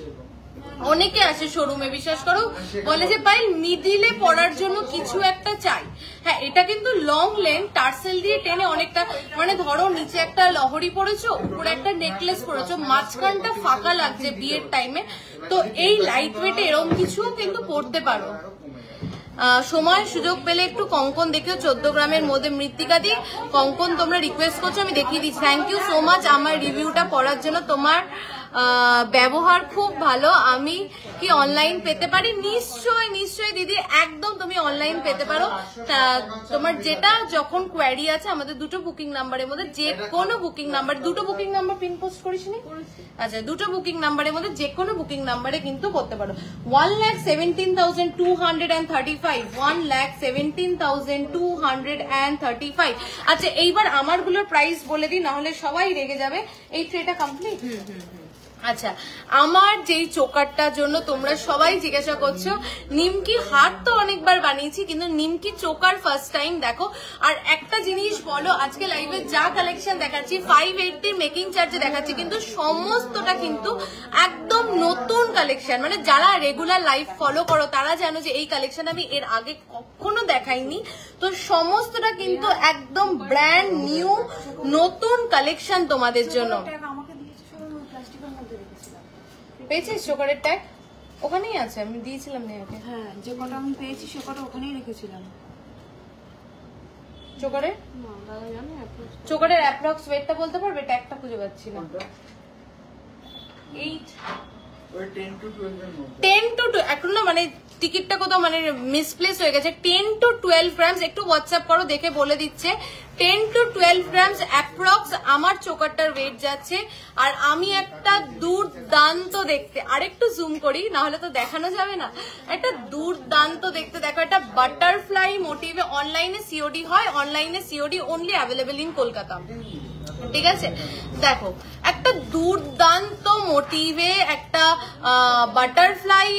Speaker 1: অনেকে আসে শোরুমে, বিশ্বাস করো, বলে যে পাই মিডিলে পরার জন্য কিছু একটা চাই। হ্যাঁ, এটা কিন্তু লং লেন্থ, টার্সেল দিয়ে টেনে অনেকটা, মানে ধরো নিচে একটা লহরি পরেছো, উপরে একটা নেকলেস পরেছো, মাঝখানটা ফাঁকা লাগছে বিয়ের টাইমে, তো এই লাইট ওয়েটে এরকম কিছু কিন্তু পরতে পারো। সময় সুযোগ পেলে একটু কঙ্কন দেখিও 14 গ্রামের মধ্যে। মৃত্তিকা দি কঙ্কন তোমরা রিকোয়েস্ট করছো, আমি দেখিয়ে দিচ্ছি। থ্যাংক ইউ সো মাচ আমার রিভিউটা পড়ার জন্য। তোমার ব্যবহার খুব ভালো। আমি কি অনলাইন পেতে পারি? নিশ্চয় নিশ্চয় দিদি, একদম তুমি অনলাইন পেতে পারো। তোমার যেটা যখন কোয়ারি আছে আমাদের দুটো বুকিং নাম্বারের মধ্যে, যে কোনো বুকিং নাম্বার, দুটো বুকিং নাম্বার পিন পোস্ট করিস নি? আচ্ছা, দুটো বুকিং নাম্বারের মধ্যে যে কোনো বুকিং নাম্বারে কিন্তু করতে পারো। 1,17,235, 1,17,235। আচ্ছা, এইবার আমারগুলোর প্রাইস বলে দিই, না হলে সবাই রেগে যাবে। এই ট্রেটা কমপ্লিট। আচ্ছা, আমার যেই চোকারটার জন্য তোমরা সবাই জিজ্ঞাসা করছো, নিমকি হার তো অনেকবার বানিয়েছি, কিন্তু নিমকি চোকার ফার্স্ট টাইম দেখো। আর একটা জিনিস বলো, আজকে লাইভে যা কালেকশন দেখাচ্ছি 580 মেকিং চার্জে দেখাচ্ছি, কিন্তু সমস্তটা কিন্তু একদম নতুন কালেকশন। মানে যারা রেগুলার লাইভ ফলো করো তারা জানো যে এই কালেকশন আমি এর আগে কখনো দেখাইনি। তো সমস্তটা কিন্তু একদম ব্র্যান্ড নিউ নতুন কালেকশন তোমাদের জন্য। পেয়েছিস চোকারের ট্যাগ? ওখানেই আছে, আমি দিয়েছিলাম নেহাকে।
Speaker 3: হ্যাঁ, যে কটা আমি পেয়েছি সে কটা ওখানেই রেখেছিলাম।
Speaker 1: চোকারের চোকারের অ্যাপ্রক্স ওয়েটটা বলতে পারবে? ট্যাগটা খুঁজে পাচ্ছি না। 10 to 12 এখন না, মানে টিকিটটা কোথাও মানে মিসপ্লেস হয়ে গেছে। 10 to 12 গ্রামস, একটু হোয়াটসঅ্যাপ করো, দেখে বলে দিচ্ছে। 10 to 12 গ্রামস অ্যাপ্রক্স আমার চোকারটার ওয়েট যাচ্ছে। আর আমি একটা দুর্দান্ত দেখতে, আরেকটু জুম করি, না হলে তো দেখানো যাবে না। একটা দুর্দান্ত দেখতে দেখো, একটা বাটারফ্লাই মোটিভে অনলাইনে সিওডি হয়, অনলাইনে COD only available in Kolkata. ঠিক আছে, দেখো একটা দুর্দান্ত মোটিভে একটা বাটারফ্লাই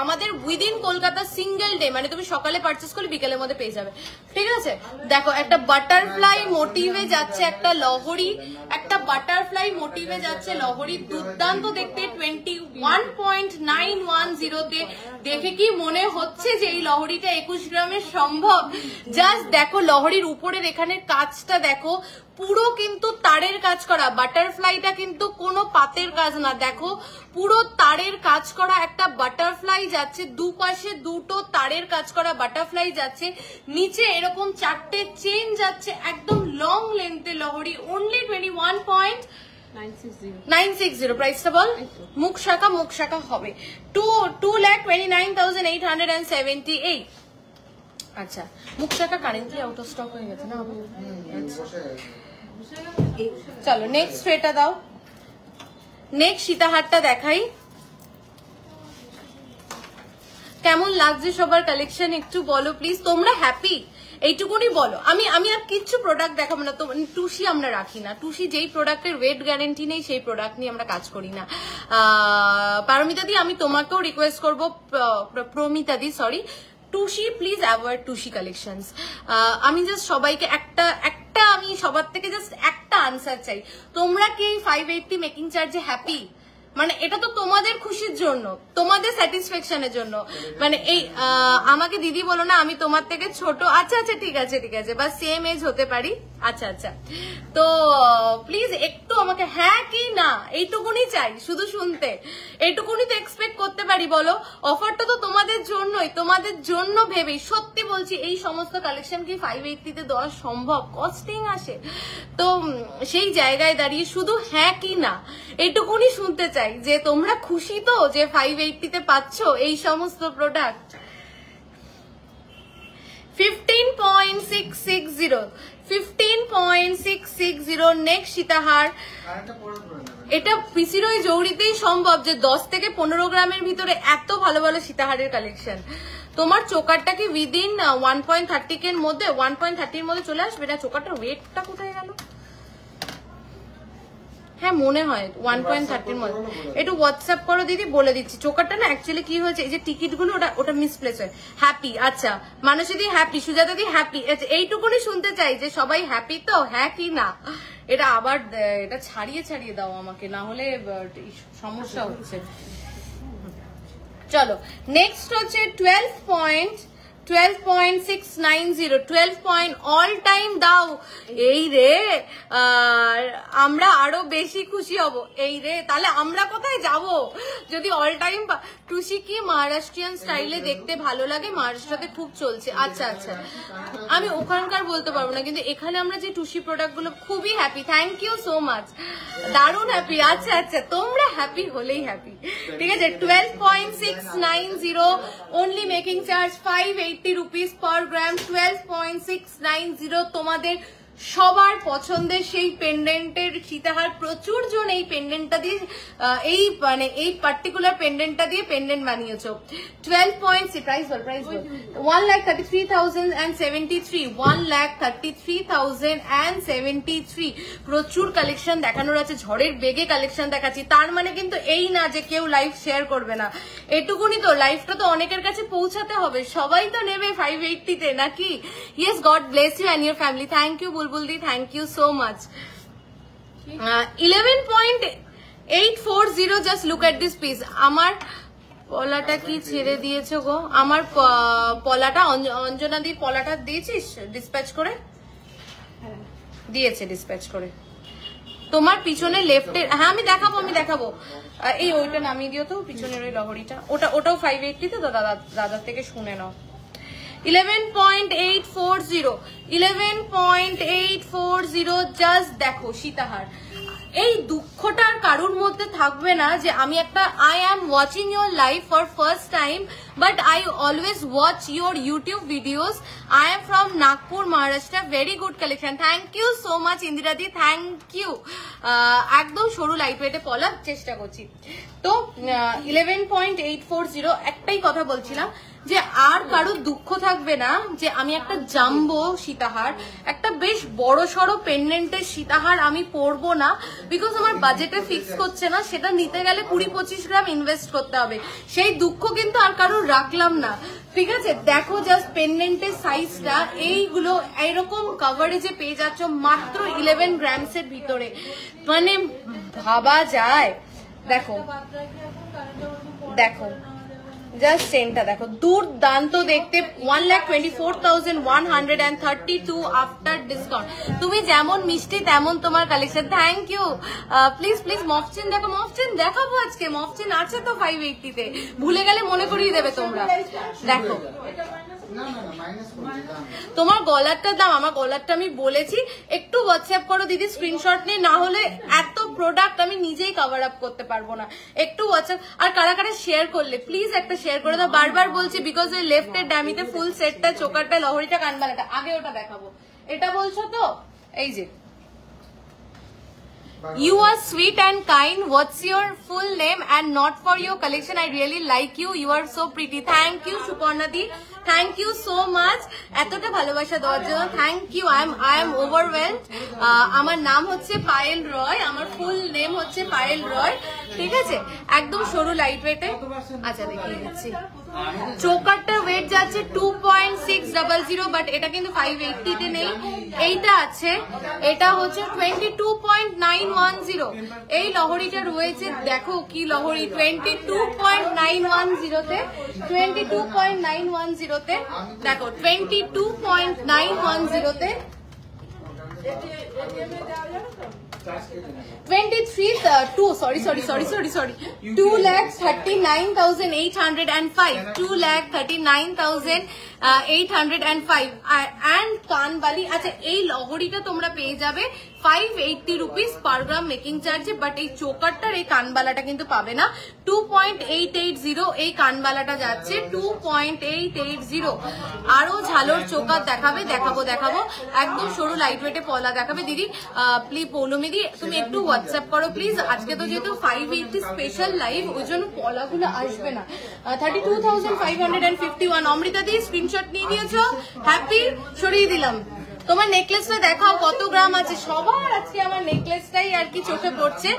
Speaker 1: আমাদের উইদিন কলকাতা সিঙ্গেল ডে, মানে তুমি সকালে পারচেস করলে বিকেলের মধ্যে পেয়ে যাবে। ঠিক আছে, দেখো একটা বাটারফ্লাই মোটিভে যাচ্ছে একটা লহরি, একটা বাটারফ্লাই মোটিভে যাচ্ছে লহরি, দুর্দান্ত দেখতে। 21.910 তে দেখে কি মনে হচ্ছে যে এই লহরিটা 21 গ্রামের সম্ভব? জাস্ট দেখো লহরির উপরের এখানে কাজটা দেখো, পুরো কিন্তু তারের কাজ করা। বাটারফ্লাইটা কিন্তু কোনো পাতের কাজ না, দেখো পুরো তারের কাজ করা একটা বাটারফ্লাই যাচ্ছে, দুপাশে দুটো তারের কাজ করা বাটারফ্লাই যাচ্ছে, নিচে এরকম 4টে চেন যাচ্ছে, একদম লং লেন্থে লহরি। অনলি 21.960 প্রাইসটা বল। মুখ শাখা হবে 2,29,878। আচ্ছা, মুখ শাখা কারেন্টলি আউট অফ স্টক হয়ে গেছে না? চলো নেক্সট এটা দাও। নেক্সট সীতাহারটা দেখাই। কেমন লাগছে সবার কালেকশন একটু বলো প্লিজ। তোমরা হ্যাপি এইটুকুনি বলো। আমি আর কিচ্ছু প্রোডাক্ট দেখাবো না। তো টুসি আমরা রাখি না, টুসি যেই প্রোডাক্টের ওয়েট গ্যারেন্টি নেই সেই প্রোডাক্ট নিয়ে আমরা কাজ করি না। পারমিতা দি, আমি তোমাকেও রিকোয়েস্ট করবো, প্রমিতা দি sorry, Tusi please avoid Tusi collections. আমি জাস্ট সবাইকে একটা আমি সবার থেকে জাস্ট একটা আনসার চাই, তোমরা কি 580 মেকিং চার্জে হ্যাপি? মানে এটা তো তোমাদের খুশির জন্য, তোমাদের স্যাটিসফ্যাকশনের জন্য। মানে এই আমাকে দিদি বলো না, আমি তোমার থেকে ছোট। আচ্ছা আচ্ছা ঠিক আছে ঠিক আছে, বা সেম এজ হতে পারি। আচ্ছা আচ্ছা, তো প্লিজ একটু আমাকে হ্যাঁ কি না এইটুকুনি চাই, শুধু শুনতে এইটুকুনি তো এক্সপেক্ট করতে পারি। বলো, অফারটা তো তোমাদের জন্যই, তোমাদের জন্য ভেবেই। সত্যি বলছি, এই সমস্ত কালেকশন কি 580 দেওয়া সম্ভব? কস্টিং আসে। তো সেই জায়গায় দাঁড়িয়ে শুধু হ্যাঁ কি না এইটুকুনি শুনতে চাই, যে তোমরা খুশি তো যে 580 পাচ্ছ এই সমস্ত প্রোডাক্ট। 15.660 নেক্সট সীতাহার। এটা পিসির ওই জৌড়িতেই সম্ভব যে 10 থেকে 15 গ্রামের ভিতরে এত ভালো ভালো সীতাহারের কালেকশন। তোমার চোকারটা কি উইদিন 1.30 এর মধ্যে 1.30 এর মধ্যে চলে আসবে? না, চোকারটার ওয়েটটা কোথায় গেল? হ্যাঁ মনে হয় 1.30 মধ্যে। একটু হোয়াটসঅ্যাপ করো দিদি, বলে দিচ্ছি। চোকারটা না অ্যাকচুয়ালি কি হয়েছে, এই যে টিকিট গুলো ওটা মিসপ্লেস হয়। হ্যাপি, আচ্ছা মানুষী দি হ্যাপি, সুজাতা দি হ্যাপি, এইটুকুনি শুনতে চাই যে সবাই হ্যাপি তো, হ্যাঁ কি না। এটা আবার এটা ছাড়িয়ে দাও আমাকে, না হলে সমস্যা হচ্ছে। চলো নেক্সট হচ্ছে 12.690 12 অল টাইম দাও। এই রে আমরা আরো বেশি খুশি হব। এই রে তাহলে আমরা কোথায় যাব যদি অল টাইম। টুসি কি মহারাষ্ট্রিয়ান স্টাইলে দেখতে ভালো লাগে, মহারাষ্ট্রতে খুব চলছে। আচ্ছা আচ্ছা আমি ওখানকার বলতে পারবো না, কিন্তু এখানে আমরা যে টুসি প্রোডাক্ট গুলো খুবই happy. Thank you so much, দারুণ হ্যাপি। আচ্ছা আচ্ছা তোমরা হ্যাপি হলেই হ্যাপি, ঠিক আছে। 12.690 only making charge 580 rupees per gram. 12.690 তোমাদের সবার পছন্দের সেই পেন্ডেন্টের সীতাহার। প্রচুর জন এই পেন্ডেন্টটা দিয়ে এই পার্টিকুলার পেন্ডেন্টটা দিয়ে পেন্ডেন্ট বানিয়েছো। 12. প্রাইস বল 1,33,073 1,33,073। প্রচুর কালেকশন দেখানোর আছে, ঝড়ের বেগে কালেকশন দেখাচ্ছি। তার মানে কিন্তু এই না যে কেউ লাইভ শেয়ার করবে না, এটুকুনি তো। লাইভটা তো অনেকের কাছে পৌঁছাতে হবে, সবাই তো নেবে 580-তে নাকি। Yes, God bless you and your family. Thank you বুলবুলদি, thank you so much. 11.840 just look at this piece. আমার পলাটা কি ছেড়ে দিয়েছো গো? আমার পলাটা অঞ্জনাদির পলাটা দিয়েছিস ডিসপ্যাচ করে? দিয়েছে ডিসপ্যাচ করে। তোমার পিছনে লেফটের, হ্যাঁ আমি দেখাবো। এই ওইটা নামিয়ে দিও তো, পিছনের ওই লহরিটা। ওটাও 580 তো দাদার থেকে শুনে নাও। 11.840 জাস্ট দেখো সীতাহার। এই দুঃখটার কারোর মধ্যে থাকবে না যে আমি একটা I am watching your live for first time, but I always watch your YouTube videos. I am from Nagpur, Maharashtra. Very good collection. Thank you so much ইন্দিরাদি, থ্যাংক ইউ। একদম সরু লাইট ওয়েটে পলার চেষ্টা করছি তো। 11.840 একটাই কথা বলছিলাম যে আর কারোর দুঃখ থাকবে না যে আমি একটা জাম্বো সীতাহার, একটা বেশ বড় সড়ো পেন্ডেন্টের সীতাহার আমি পরবো না, বিকজ আমার বাজেটে ফিক্স করছে না। সেটা নিতে গেলে 20-25 গ্রাম ইনভেস্ট করতে হবে। সেই দুঃখ কিন্তু আর কারোর রাখলাম না, ঠিক আছে। দেখো জাস্ট পেন্ডেন্টের সাইজটা, এইগুলো এরকম কভারেজে পেয়ে যাচ্ছ মাত্র 11 গ্রামসের ভিতরে। মানে ভাবা যায়। দেখো জাস্ট চেনটা দেখো, দুর্দান্ত দেখতে। 1,24,132 আফটার ডিসকাউন্ট। তুমি যেমন মিষ্টি তেমন তোমার কালেকশন। Thank you. প্লিজ মফচিন দেখো, মফচিন দেখাবো আজকে। মফচিন আছে তো 580-তে, ভুলে গেলে মনে করিয়ে দেবে তোমরা। দেখো তোমার গলারটার দাম, আমার গলারটা আমি বলেছি। একটু হোয়াটসঅ্যাপ করো দিদি, স্ক্রিনশট নিয়ে, না হলে এত প্রোডাক্ট আমি নিজেই কভার আপ করতে পারবো না। একটু হোয়াটসঅ্যাপ। আর কারা কারা শেয়ার করলে প্লিজ একটা শেয়ার করে দাও। বারবার বলছি বিকজ ওই লেফটের ড্যামিতে ফুল সেটটা, চোকারটা, লহরিটা, কানবালাটা। আগে ওটা দেখাবো, এটা বলছো তো। এই যে You are sweet and kind. What's your full name? And not for your collection. I really like you. You are so pretty. Thank you, Suparnadi. Thank you so much. এতটা ভালোবাসা দেওয়ার জন্য thank you. I am overwhelmed. আমার নাম হচ্ছে পায়েল রয়, আমার full name হচ্ছে পায়েল রয়, ঠিক আছে। একদম সরু লাইট ওয়েটে। আচ্ছা দেখিয়ে দিচ্ছি। চোকারটার ওয়েট যাচ্ছে 2.600, বাট এটা কিন্তু 580-তে নেই। এইটা আছে, এটা হচ্ছে 22.910। এই লহরিটা রয়েছে, দেখো কি লহরি। 22.910-তে 22.910-তে দেখো 22.910-তে 2,39,805 2,39,805 and কানবালি। আচ্ছা এই লহরিটা তোমরা পেয়ে যাবে 580 রুপিস পার গ্রাম মেকিং চার্জে, বাট এই চোকারটার এই কানবালাটা কিন্তু পাবে না। 2.880 এই কানবালাটা যাচ্ছে 2.880। আরো ঝালোর চোকার দেখাবো। একদম সরু লাইট ওয়েটে পলা দেখাবে দিদি। প্লিজ পৌলমিদি তুমি একটু হোয়াটসঅ্যাপ করো প্লিজ। আজকে তো যেহেতু 580 স্পেশাল লাইভ, ওই জন্য পলাগুলো আসবে না। 32,551। অমৃতা দি স্ক্রিনশট নিয়ে নিয়েছো, হ্যাপি, সরিয়ে দিলাম। তোমার নেকলেসটা দেখাও কত গ্রাম আছে। সবার আজকে আমার নেকলেসটাই আর কি চোখে পড়ছে।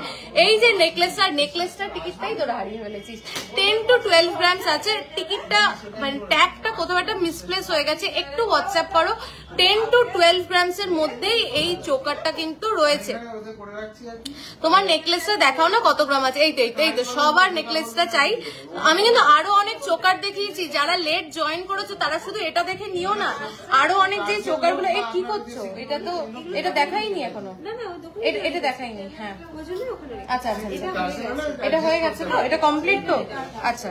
Speaker 1: এই যে নেকলেসটার টিকিটটাই তোরা হারিয়ে ফেলেছিস। 10 to 12 গ্রামস আছে টিকিটটা, মানে ট্যাগটা কোথাও একটা মিসপ্লেস হয়ে গেছে, একটু হোয়াটসঅ্যাপ করো। 10 to 12 গ্রামস এর মধ্যেই এই চোকারটা কিন্তু রয়েছে। তোমার নেকলেসটা দেখাও না কত গ্রাম আছে। এই তো সবার নেকলেসটা চাই। আমি কিন্তু আরো অনেক চোকার দেখিয়েছি, যারা লেট জয়েন করেছো তারা শুধু এটা দেখে নিও না, আরো অনেক যে চোকার গুলো। কি করছো? এটা দেখাইনি এখনো, এটা দেখাইনি। হ্যাঁ আচ্ছা আচ্ছা, এটা হয়ে গেছে তো, এটা কমপ্লিট তো। আচ্ছা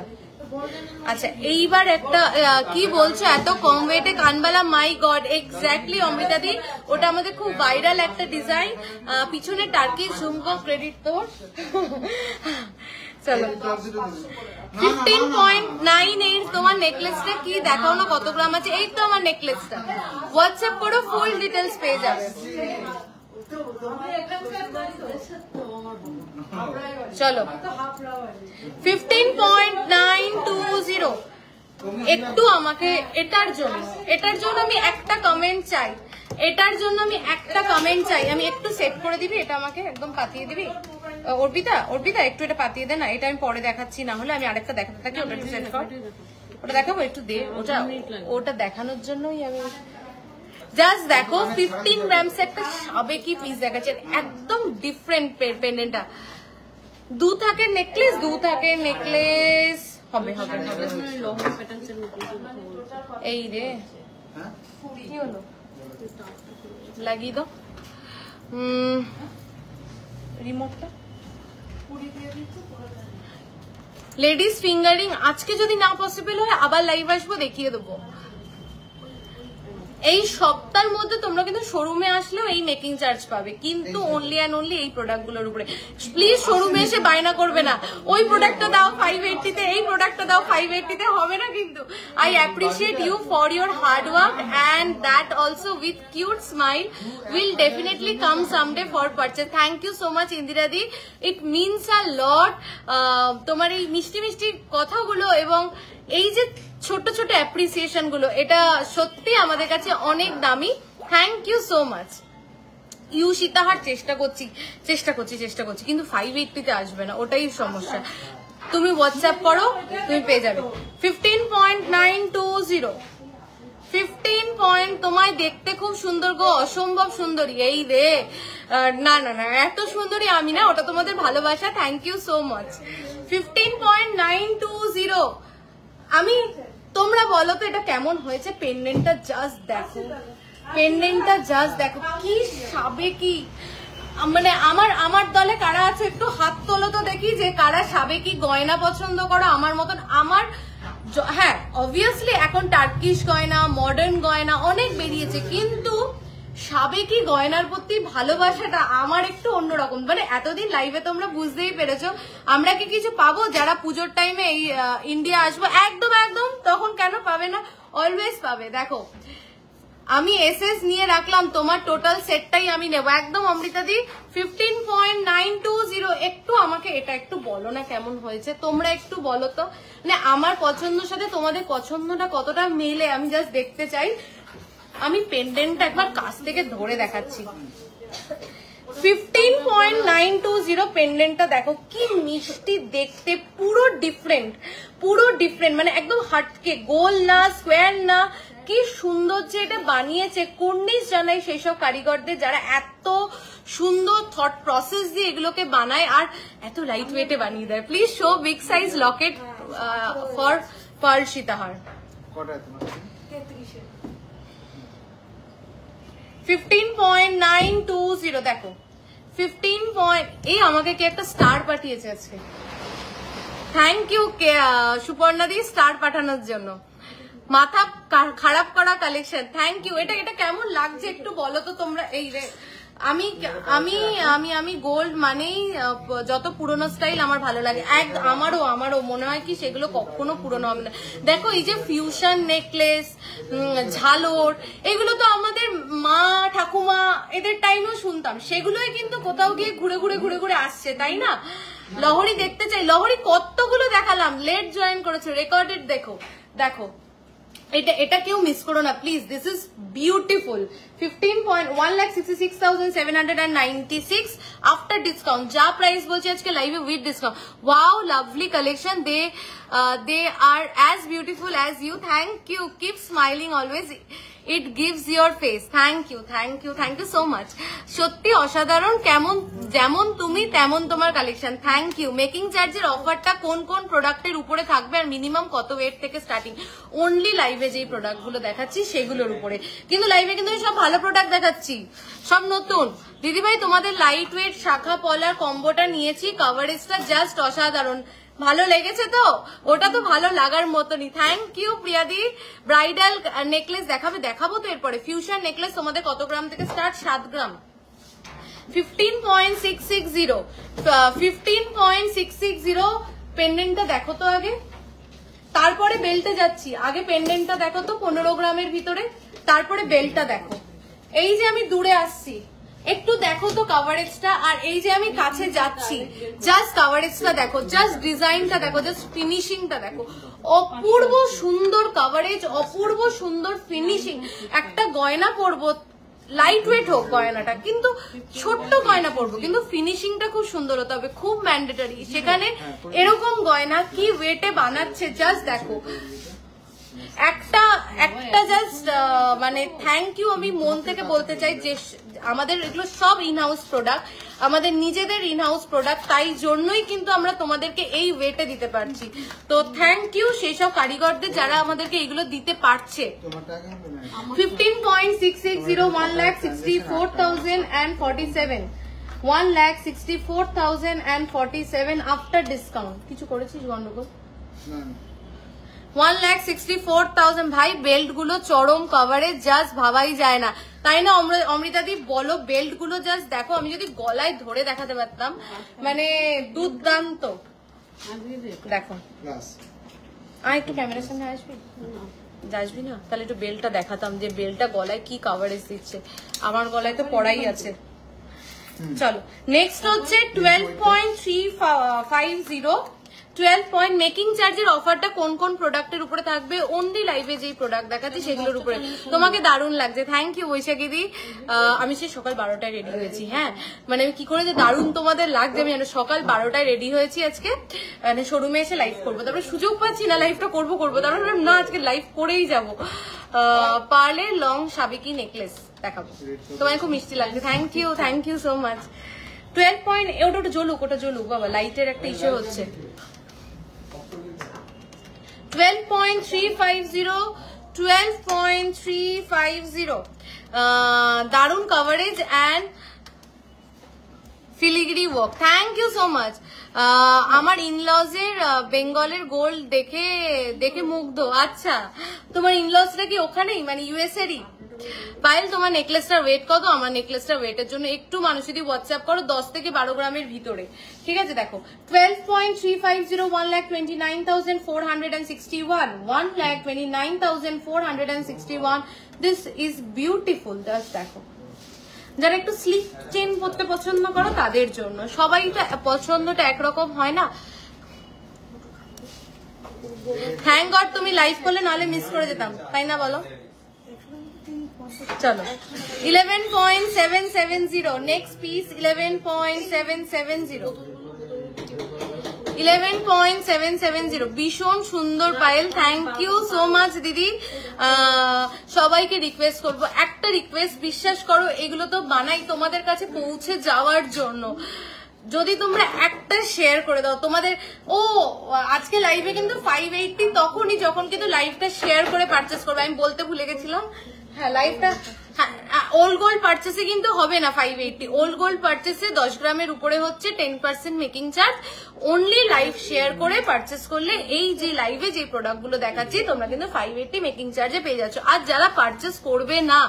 Speaker 1: আচ্ছা, এইবার একটা কি বলছো এত কম ওয়েটে কানবালা, মাই গড এক্স্যাক্টলি অমৃতাদি, ওটা আমাদের খুব ভাইরাল একটা ডিজাইন। পিছনে টার্কি ঝুমকো, ক্রেডিট তোর। চলো 15.98 তোমার নেকলেসটা কি দেখাও না কত গ্রাম আছে। এই তো আমার নেকলেসটা, হোয়াটসঅ্যাপ করো, ফুল ডিটেলস পেয়ে যাবে। চলো 15.920। একটু আমাকে এটার জন্য আমি একটা কমেন্ট চাই, আমি একটু সেট করে দিবি, এটা আমাকে একদম পাতিয়ে দিবি। অর্পিতা একটু এটা পাতিয়ে দে না, এটা আমি পরে দেখাচ্ছি, না হলে আমি আরেকটা দেখাতে থাকি। ওটা একটু সেট কর, ওটা দেখাবো একটু দে, ওটা দেখানোর জন্যই আমি জাস্ট দেখো 15 গ্রামস একটা সাবেকি পিস দেখাচ্ছে, একদম ডিফারেন্ট পেন্ডেন্টটা। দু থাকে নেকলেস হবে। এই রে কি হলো, লাগিয়ে দাও রিমোটটা। লেডিস ফিঙ্গারিং আজকে যদি না পসিবল হয় আবার লাইভ আসবো, দেখিয়ে দেবো। এই সপ্তাহের মধ্যে তোমরা কিন্তু শোরুমে আসলেও এই মেকিং চার্জ পাবে, কিন্তু অনলি অ্যান্ড অনলি এই প্রোডাক্ট গুলোর উপরে। প্লিজ শোরুমে এসে বায়না করবে না, ওই প্রোডাক্টটা দাও 580 তে, এই প্রোডাক্টটা দাও 580 তে, হবে না কিন্তু। I appreciate you for your hard work and that also with cute smile will definitely come someday for purchase. Thank you so much ইন্দিরাদি, ইট মিনস আ লট। তোমার এই মিষ্টি মিষ্টি কথাগুলো এবং এই যে ছোট ছোট অ্যাপ্রিসিয়েশন গুলো, এটা সত্যি আমাদের কাছে অনেক দামি। Thank you so much. সীতাহার চেষ্টা করছি কিন্তু 580 তে আসবে না, ওটাই সমস্যা। তুমি হোয়াটসঅ্যাপ করো, তুমি পেয়ে যাবে। 15.920 15 তোমায় দেখতে খুব সুন্দর গো, অসম্ভব সুন্দরী। এই রে না এত সুন্দরী আমি না, ওটা তোমাদের ভালোবাসা। Thank you so much. 15.920 আমি, তোমরা বলো তো এটা কেমন হয়েছে। পেন্ডেন্টটা জাস্ট দেখো, কি সাবেকি। মানে আমার দলে কারা আছে একটু হাত তোলো তো দেখি, যে কারা সাবেকি গয়না পছন্দ করো আমার মতন। হ্যাঁ অবভিয়াসলি এখন টার্কিশ গয়না, মডার্ন গয়না অনেক বেরিয়েছে, কিন্তু সাবেকি গয়নার প্রতি ভালোবাসাটা আমার একটু অন্যরকম। মানে এতদিন লাইভে তোমরা বুঝতেই পেরেছো আমরা কি কিছু পাবো যারা পুজোর টাইমে এই ইন্ডিয়া আসবো, একদম তখন কেন পাবে না, অলওয়েজ পাবে। দেখো আমি এসএস নিয়ে রাখলাম, তোমার টোটাল সেটটাই আমি নেবো একদম অমৃতাদি। 15.920 একটু আমাকে এটা একটু বলো না কেমন হয়েছে, তোমরা একটু বলো তো, মানে আমার পছন্দের সাথে তোমাদের পছন্দটা কতটা মেলে আমি জাস্ট দেখতে চাই। আমি পেন্ডেন্টটা একবার কাছ থেকে ধরে দেখাচ্ছি। 15.920 পেন্ডেন্টটা দেখো কি মিষ্টি দেখতে, পুরো ডিফারেন্ট মানে একদম হাটকে, গোল না স্কোয়ার না, কি সুন্দর যে এটা বানিয়েছে। কুর্নিশ জানাই সেই সব কারিগরদের যারা এত সুন্দর থট প্রসেস দিয়ে এগুলোকে বানায় আর এত লাইট ওয়েটে বানিয়ে দেয়। Please show big size locket for pearl sitahar. 15.920 দেখো 15 এই আমাকে কে একটা স্টার পাঠিয়েছে আজকে। থ্যাংক ইউ সুপর্ণাদি স্টার পাঠানোর জন্য। মাথা খারাপ করা কালেকশন, থ্যাংক ইউ। এটা কেমন লাগছে একটু বলো তো তোমরা। এই রে আমি আমি আমি আমি গোল্ড মানেই যত পুরনো স্টাইল আমার ভালো লাগে। আমারও মনে হয় কি সেগুলো কখনো পুরনো হবে না। দেখো এই যে ফিউশন নেকলেস, ঝালর, এগুলো তো আমাদের মা ঠাকুমা এদের টাইমেও শুনতাম, সেগুলোই কিন্তু কোথাও গিয়ে ঘুরে ঘুরে আসছে, তাই না? লহরি দেখতে চাই, লহরি কতগুলো দেখালাম, লেট জয়েন করেছে, রেকর্ডেড দেখো এটা কেউ মিস করো না please, this is beautiful. 1,66,796 after discount, যা প্রাইস বলছি আজকে লাইভে with discount. Wow, lovely collection, they are as beautiful as you. Thank you, keep smiling always, it gives your face. Thank you, thank you, thank you so much. সত্যি অসাধারণ, কেমন যেমন তুমি তেমন তোমার কালেকশন। Thank you. মেকিং চার্জের অফারটা কোন কোন প্রোডাক্টের উপরে থাকবে আর মিনিমাম কত ওয়েট থেকে স্টার্টিং? অনলি লাইভে যেই প্রোডাক্টগুলো দেখাচ্ছি সেগুলোর উপরে, কিন্তু লাইভে কিন্তু আমি সব ভালো প্রোডাক্ট দেখাচ্ছি, সব নতুন। দিদিভাই তোমাদের লাইট ওয়েট শাখা পলার কম্বোটা নিয়েছি, কভারেজটা জাস্ট অসাধারণ, ভালো লেগেছে তো? ওটা তো ভালো লাগার মতনই। থ্যাংক ইউ প্রিয়াদি। ব্রাইডাল নেকলেস দেখাবো তো এরপরে। ফিউশন নেকলেস তোমাদের কত গ্রাম থেকে স্টার্ট? 7 গ্রাম। 15.660 পেন্ডেন্টটা দেখো তো আগে, তারপরে বেল্টে যাচ্ছি। আগে পেন্ডেন্টটা দেখো তো 15 গ্রামের ভিতরে, তারপরে বেল্টটা দেখো। এই যে আমি দূরে আসছি, একটু দেখো তো কভারেজটা, আর এই যে আমি কাছে যাচ্ছি, জাস্ট কভারেজটা দেখো, জাস্ট ডিজাইনটা দেখো, জাস্ট ফিনিশিংটা দেখো। অপূর্ব সুন্দর কভারেজ, অপূর্ব সুন্দর ফিনিশিং। একটা গয়না পরবো, লাইট ওয়েট হোক গয়নাটা, কিন্তু ছোট্ট গয়না পরবো, কিন্তু ফিনিশিংটা খুব সুন্দর হতে হবে, খুব ম্যান্ডেটরি। সেখানে এরকম গয়না কি ওয়েটে বানাচ্ছে জাস্ট দেখো। একটা জাস্ট মানে থ্যাংক ইউ আমি মন থেকে বলতে চাই যে আমাদের এগুলো সব ইনহাউস প্রোডাক্ট, আমাদের নিজেদের ইনহাউস প্রোডাক্ট, তাই জন্যই কিন্তু আমরা তোমাদেরকে এই ওয়েটে দিতে পারছি। তো থ্যাংক ইউ সেই সব কারিগরদের যারা আমাদেরকে এগুলো দিতে পারছে। 15.660, 1,64,047, 1,64,047 আফটার ডিসকাউন্ট। কিছু করেছিস গন্ডগোল? 1,64,000। ভাই বেল্ট গুলো চরম কভারেজ, জাস্ট ভাবাই যায় না, তাই না অমৃতাদি? বলো বেল্ট গুলো জাস্ট দেখো, আমি যদি গলায় ধরে দেখাতে পারতাম, মানে দুর্দান্ত। দেখো একটু ক্যামেরার সামনে আসবি? আসবি না? তাহলে একটু বেল্টটা দেখাতাম যে বেল্টটা গলায় কি কভারেজ দিচ্ছে। আমার গলায় তো পড়াই আছে। চলো নেক্সট হচ্ছে 12.350। 12 মেকিং চার্জের অফারটা কোন কোন প্রোডাক্টের উপরে থাকবে? অনলি লাইভে যেই প্রোডাক্ট দেখাচ্ছি সেগুলোর উপরে। তোমাকে দারুণ লাগছে, থ্যাংক ইউ বৈশাখী দি। আমি সেই সকাল 12টায় রেডি হয়েছি। হ্যাঁ, মানে আমি কি করে যে দারুণ তোমাদের লাগছে আমি জানো। সকাল 12টায় রেডি হয়েছি আজকে, মানে শোরুমে এসে লাইভ করবো, তারপরে সুযোগ পাচ্ছি না লাইভটা করবো, তারপরে না আজকে লাইভ করেই যাবো। পার্লের লং সাবেকি নেকলেস দেখাবো, তোমায় খুব মিষ্টি লাগছে। Thank you so much. 12 ওটা জ্বলুক বাবা, লাইটের একটা ইস্যু হচ্ছে। 12.350, দারুন coverage and filigree work. Thank you so much. আমার ইনলজের বেঙ্গলের গোল্ড দেখে মুগ্ধ। আচ্ছা, তোমার ইনলজটা কি ওখানেই, মানে ইউএস এরই? পায়েল তোমার নেকলেসটার ওয়েট কত? আমার নেকলেসটার ওয়েটের জন্য একটু মানুষ যদি হোয়াটসঅ্যাপ করো 10 থেকে 12 গ্রামের ভিতরে, ঠিক আছে? দেখো 12.350, 1,29,461, 1,29,461। This is beautiful. জাস্ট দেখো, যারা একটু স্লিপ চেন পরতে পছন্দ করো তাদের জন্য। সবাই তো পছন্দটা একরকম হয় না। থ্যাংক গড তুমি লাইভ করলে, নাহলে মিস করে যেতাম, তাই না বলো? চলো 11.770, নেক্সট পিস 11.770, 11.770। ভীষণ সুন্দর পায়েল, থ্যাংক ইউ সো মাচ দিদি। সবাইকে রিকোয়েস্ট করবো, একটা রিকোয়েস্ট, বিশ্বাস করো এগুলো তো বানাই তোমাদের কাছে পৌঁছে যাওয়ার জন্য। যদি তোমরা একটা শেয়ার করে দাও তোমাদের, আজকে লাইভে কিন্তু 580 তখনই যখন কিন্তু লাইভটা শেয়ার করে পারচেস করবে। আমি বলতে ভুলে গেছিলাম। হ্যাঁ, লাইভটা ওল্ড গোল্ড পারচেসে কিন্তু হবে না 580। ওল্ড গোল্ড পারচেসে 10 গ্রামের উপরে হচ্ছে 10% making charge. Only live share করে পারচেস করলে এই যে লাইভে যে প্রোডাক্টগুলো দেখাচ্ছি তোমরা কিন্তু 580 মেকিং চার্জে পেয়ে যাচ্ছ। আর যারা পারচেস করবে না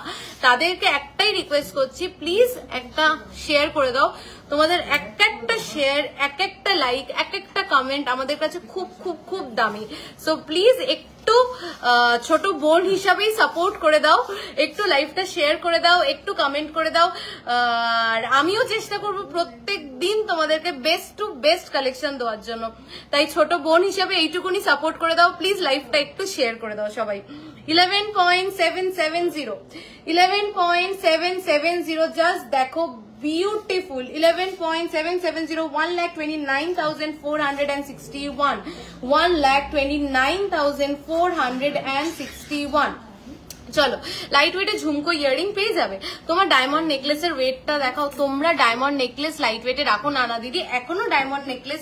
Speaker 1: তাদেরকে একটাই রিকোয়েস্ট করছি, প্লিজ একটা শেয়ার করে দাও। তোমাদের এক একটা শেয়ার, এক একটা লাইক, এক একটা কমেন্ট আমাদের কাছে খুব খুব খুব দামি। সো প্লিজ একটু ছোট বোন হিসাবেই সাপোর্ট করে দাও, একটু লাইভটা শেয়ার করে দাও, একটু কমেন্ট করে দাও। আর আমিও চেষ্টা করব প্রত্যেক দিন তোমাদেরকে বেস্ট টু বেস্ট কালেকশন দেওয়ার জন্য। তাই ছোট বোন হিসাবে এইটুকুনি সাপোর্ট করে দাও প্লিজ। লাইভটা একটু শেয়ার করে দাও সবাই। 11.770 11.770 জাস্ট দেখো beautiful 11.770 1,29,461 1,29,461 চলো লাইট ওয়েটে ঝুমকো ইয়ারিং পেয়ে যাবে তোমার ডায়মন্ড নেকলেসের ওয়েটটা দেখাও তোমরা ডায়মন্ড নেকলেস লাইট ওয়েটে রাখো না দিদি এখনো ডায়মন্ড নেকলেস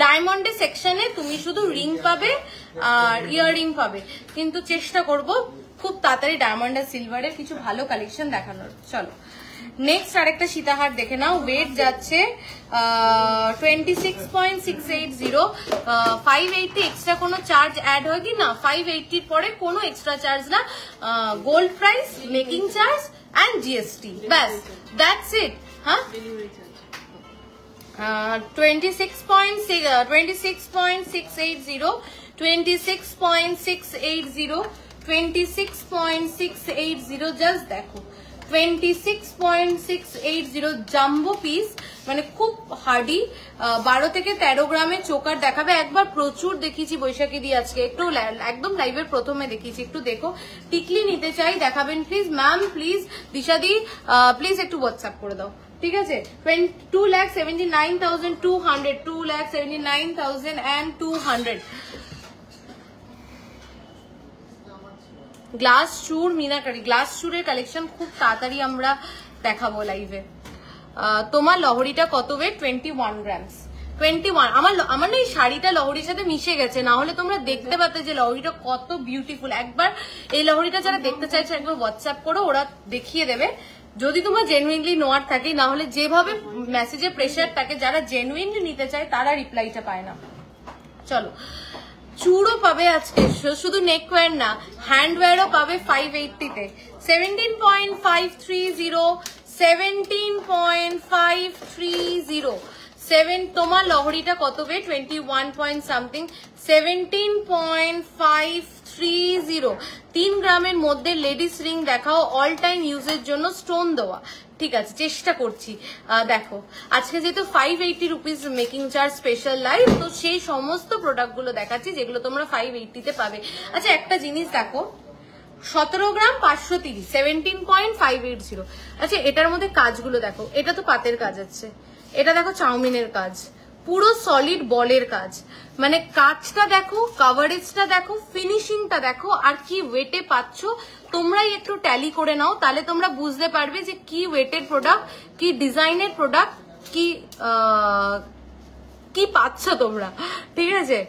Speaker 1: ডায়মন্ডের সেকশনে তুমি শুধু রিং পাবে আর ইয়ারিং পাবে কিন্তু চেষ্টা করব খুব তাড়াতাড়ি ডায়মন্ড আর সিলভারের কিছু ভালো কালেকশন দেখানোর চলো নেক্সট আরেকটা সীতাহার দেখে নাও ওয়েট যাচ্ছে 26.680 580 এক্সট্রা কোনো চার্জ অ্যাড হয় কি না 580 এর পরে কোনো এক্সট্রা চার্জ না gold price making charge and GST ব্যাস দ্যাটস ইট হ্যাঁ 26.680 জাস্ট দেখো 26.680 জাম্বো পিস মানে খুব হার্ডি 12 থেকে 13 গ্রামের চোকার দেখাবে একবার প্রচুর দেখিয়েছি বৈশাখী দিয়ে আজকে একটু একদম লাইভের প্রথমে দেখিয়েছি একটু দেখো টিকলি নিতে চাই দেখাবেন প্লিজ ম্যাম প্লিজ দিশাদি প্লিজ একটু হোয়াটসঅ্যাপ করে দাও ঠিক আছে 2,79,200 গ্লাস চুর মিনাকারি গ্লাস চুরের কালেকশন খুব তাড়াতাড়ি আমরা দেখাবো লাইভে তোমার লহরিটা কত ওয়েট 21 গ্রামস 21 আমার না এই শাড়িটা লহরির সাথে মিশে গেছে না হলে তোমরা দেখতে পাতে যে লহরিটা কত বিউটিফুল একবার এই লহরিটা যারা দেখতে চাইছে একবার হোয়াটসঅ্যাপ করো ওরা দেখিয়ে দেবে যদি তোমার জেনুইনলি নোয়ার থাকে না হলে যেভাবে মেসেজে প্রেসার থাকে যারা জেনুইনলি নিতে চায় তারা রিপ্লাইটা পায় না চলো চুড়ও পাবে আজকে শুধু নেকওয়্যার না হ্যান্ডওয়্যারও পাবে 580 তে 17.530 তোমার লহরিটা কত বে 21 পয়েন্ট সামথিং 17.530 3 গ্রামের মধ্যে লেডিস রিং দেখাও অল টাইম ইউজের জন্য স্টোন দেওয়া ঠিক আছে চেষ্টা করছি দেখো আজকে যেহেতু 580 rupees making charge special live তো সেই সমস্ত প্রোডাক্ট গুলো দেখাচ্ছি যেগুলো তোমরা 580 তে পাবে আচ্ছা একটা জিনিস দেখো 17 গ্রাম 530 17.580 আচ্ছা এটার মধ্যে কাজগুলো দেখো এটা তো পাতের কাজ আছে এটা দেখো চাউমিনের কাজ পুরো সলিড বলের কাজ মানে কাজটা দেখো কভারেজটা দেখো ফিনিশিংটা দেখো আর কি ওয়েটে পাচ্ছ তোমরাই একটু ট্যালি করে নাও তাহলে তোমরা বুঝতে পারবে যে কি ওয়েটের প্রোডাক্ট কি ডিজাইনের প্রোডাক্ট কি পাচ্ছ তোমরা ঠিক আছে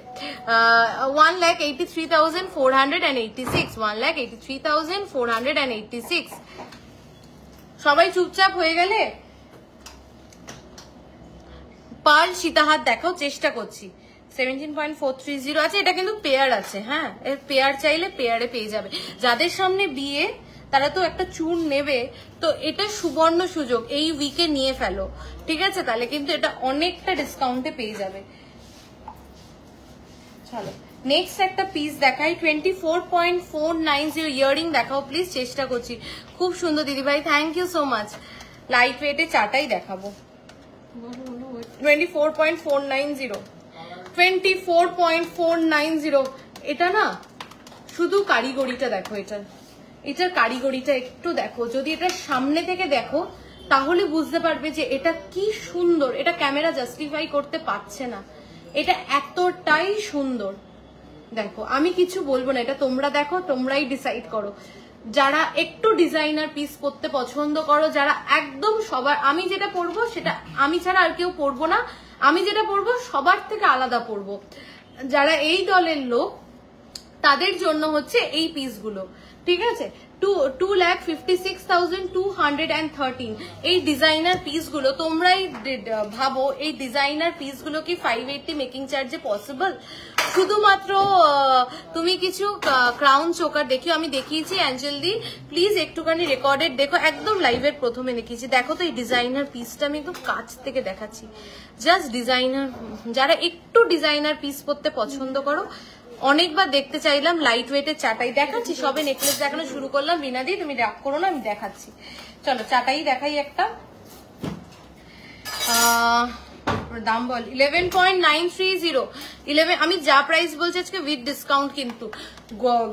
Speaker 1: 1,83,486 1,83,486 সবাই চুপচাপ হয়ে গেলে পার্ল সীতাহার দেখো চেষ্টা করছি 17.430 আছে এটা কিন্তু পেয়ার আছে হ্যাঁ এর পেয়ার চাইলে পেয়ারে পেয়ে যাবে যাদের সামনে বিয়ে তারা তো একটা চুন নেবে তো এটা সুবর্ণ সুযোগ এই উইকে নিয়ে ফেলো ঠিক আছে তাহলে কিন্তু এটা অনেকটা ডিসকাউন্টে পেয়ে যাবে চলো নেক্সট একটা পিস দেখাই 24.490 ইয়ারিং দেখাও প্লিজ চেষ্টা করছি খুব সুন্দর দিদি ভাই thank you so much light ওয়েটে চাটাই দেখাবো 24.490 এটা না শুধু কারিগরিটা দেখো এটার কারিগরিটা একটু দেখো যদি এটা সামনে থেকে দেখো তাহলে বুঝতে পারবে যে এটা কি সুন্দর এটা ক্যামেরা জাস্টিফাই করতে পারছে না এটা এতটাই সুন্দর দেখো আমি কিছু বলবো না এটা তোমরা দেখো তোমরাই ডিসাইড করো যারা একটু ডিজাইনার পিস করতে পছন্দ করো যারা একদম সবার আমি যেটা পরবো সেটা আমি ছাড়া আর কেউ পরবো না আমি যেটা পরবো সবার থেকে আলাদা পরবো যারা এই দলের লোক তাদের জন্য হচ্ছে এই পিসগুলো ঠিক আছে 2,56,213 এই ডিজাইনার পিসগুলো তোমরাই ভাবো এই ডিজাইনার পিসগুলো কি 580 মেকিং চার্জে পসিবল শুধুমাত্র তুমি কিছু ক্রাউন চোকার দেখিও আমি দেখিয়েছি অ্যাঞ্জেল দি প্লিজ একটুখানি রেকর্ডেড দেখো একদম লাইভের প্রথমে দেখিয়েছি দেখো তো এই ডিজাইনার পিসটা আমি একদম কাছ থেকে দেখাচ্ছি জাস্ট ডিজাইনার যারা একটু ডিজাইনার পিস পরতে পছন্দ করো অনেকবার দেখতে চাইলাম লাইট ওয়েটের চাটাই দেখাচ্ছি সবে নেকলেস দেখানো শুরু করলাম বিনাদি তুমি রাগ করো না আমি দেখাচ্ছি চলো চাটাই দেখাই একটা দাম বল 11.930 11 আমি যা প্রাইস বলছি আজকে উইথ ডিসকাউন্ট কিন্তু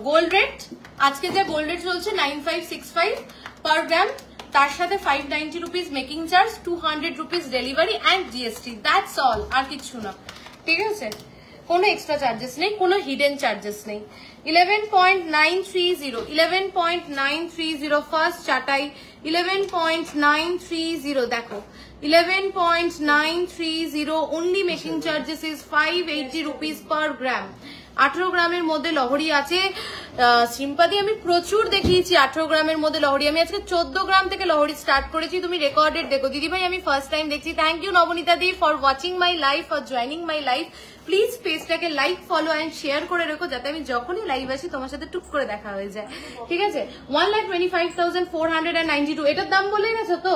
Speaker 1: গোল্ড রেট আজকে যে গোল্ড রেট চলছে 9565 পার গ্রাম তার সাথে 590 rupees making charge 200 rupees delivery and GST that's all আর কিছু না ঠিক আছে কোনো এক্সট্রা চার্জেস নেই কোনো হিডেন চার্জেস নেই 11.930 ফার্স্ট চাটাই 11.930 দেখো 11.930 only making charges is 580 rupees per gram 18 গ্রামের মধ্যে লহরি আছে সিম্পাদি আমি প্রচুর দেখিয়েছি 18 গ্রামের মধ্যে লহরি আমি আজকে 14 গ্রাম থেকে লহরি স্টার্ট করেছি তুমি রেকর্ডেড দেখো দিদি ভাই আমি ফার্স্ট টাইম দেখছি থ্যাংক ইউ নবনীতা দি for watching my live for joining my live please পেজটাকে লাইক ফলো এন্ড শেয়ার করে রেখো যাতে আমি যখনই লাইভ আসি তোমার সাথে টুক করে দেখা হয়ে যায় ঠিক আছে 1,25,492 এটার দাম বলে গেছো তো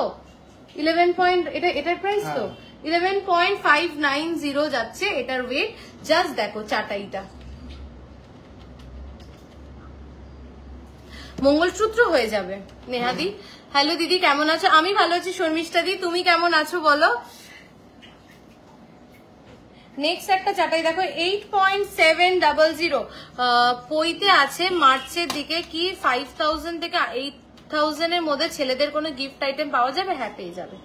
Speaker 1: 11 এটার প্রাইস তো 11.590 যাচ্ছে এটার ওয়েট জাস্ট দেখো চাটাইটা মঙ্গলসূত্র হয়ে যাবে নেহাদি হ্যালো দিদি কেমন আছো আমি ভালো আছি শর্মিষ্ঠা দি তুমি কেমন আছো বলো নেক্সট একটা চাটাই দেখো 8.700 পইতে আছে মার্চের দিকে কি 5,000 থেকে 8,000 এর মধ্যে ছেলেদের কোনো গিফট আইটেম পাওয়া যাবে হ্যাঁ পেয়ে যাবে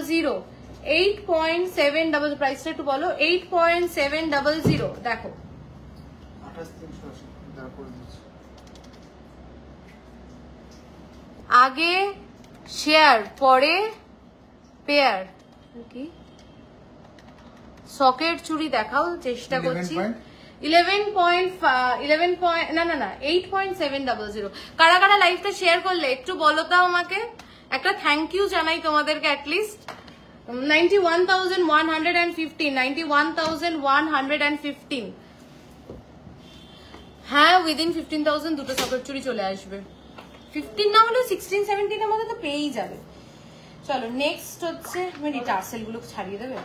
Speaker 1: 8.700 8.700 প্রাইসটা একটু বলো 8.700 দেখো আগে শেয়ার পরে পেয়ার কি সকেট চুড়ি দেখাও চেষ্টা করছি 8.700 কারা কারা লাইভটা শেয়ার করলে একটু বলো তো আমাকে একটা থ্যাংক ইউ জানাই তোমাদেরকে অ্যাটলিস্ট 91,115 হ্যাঁ উইদিন 15,000 দুটো সকেট চুড়ি চলে আসবে 15 না হলেও 16-17 এর মধ্যে তো পেয়েই যাবে চলো নেক্সট হচ্ছে টার্সেল গুলো ছাড়িয়ে দেবে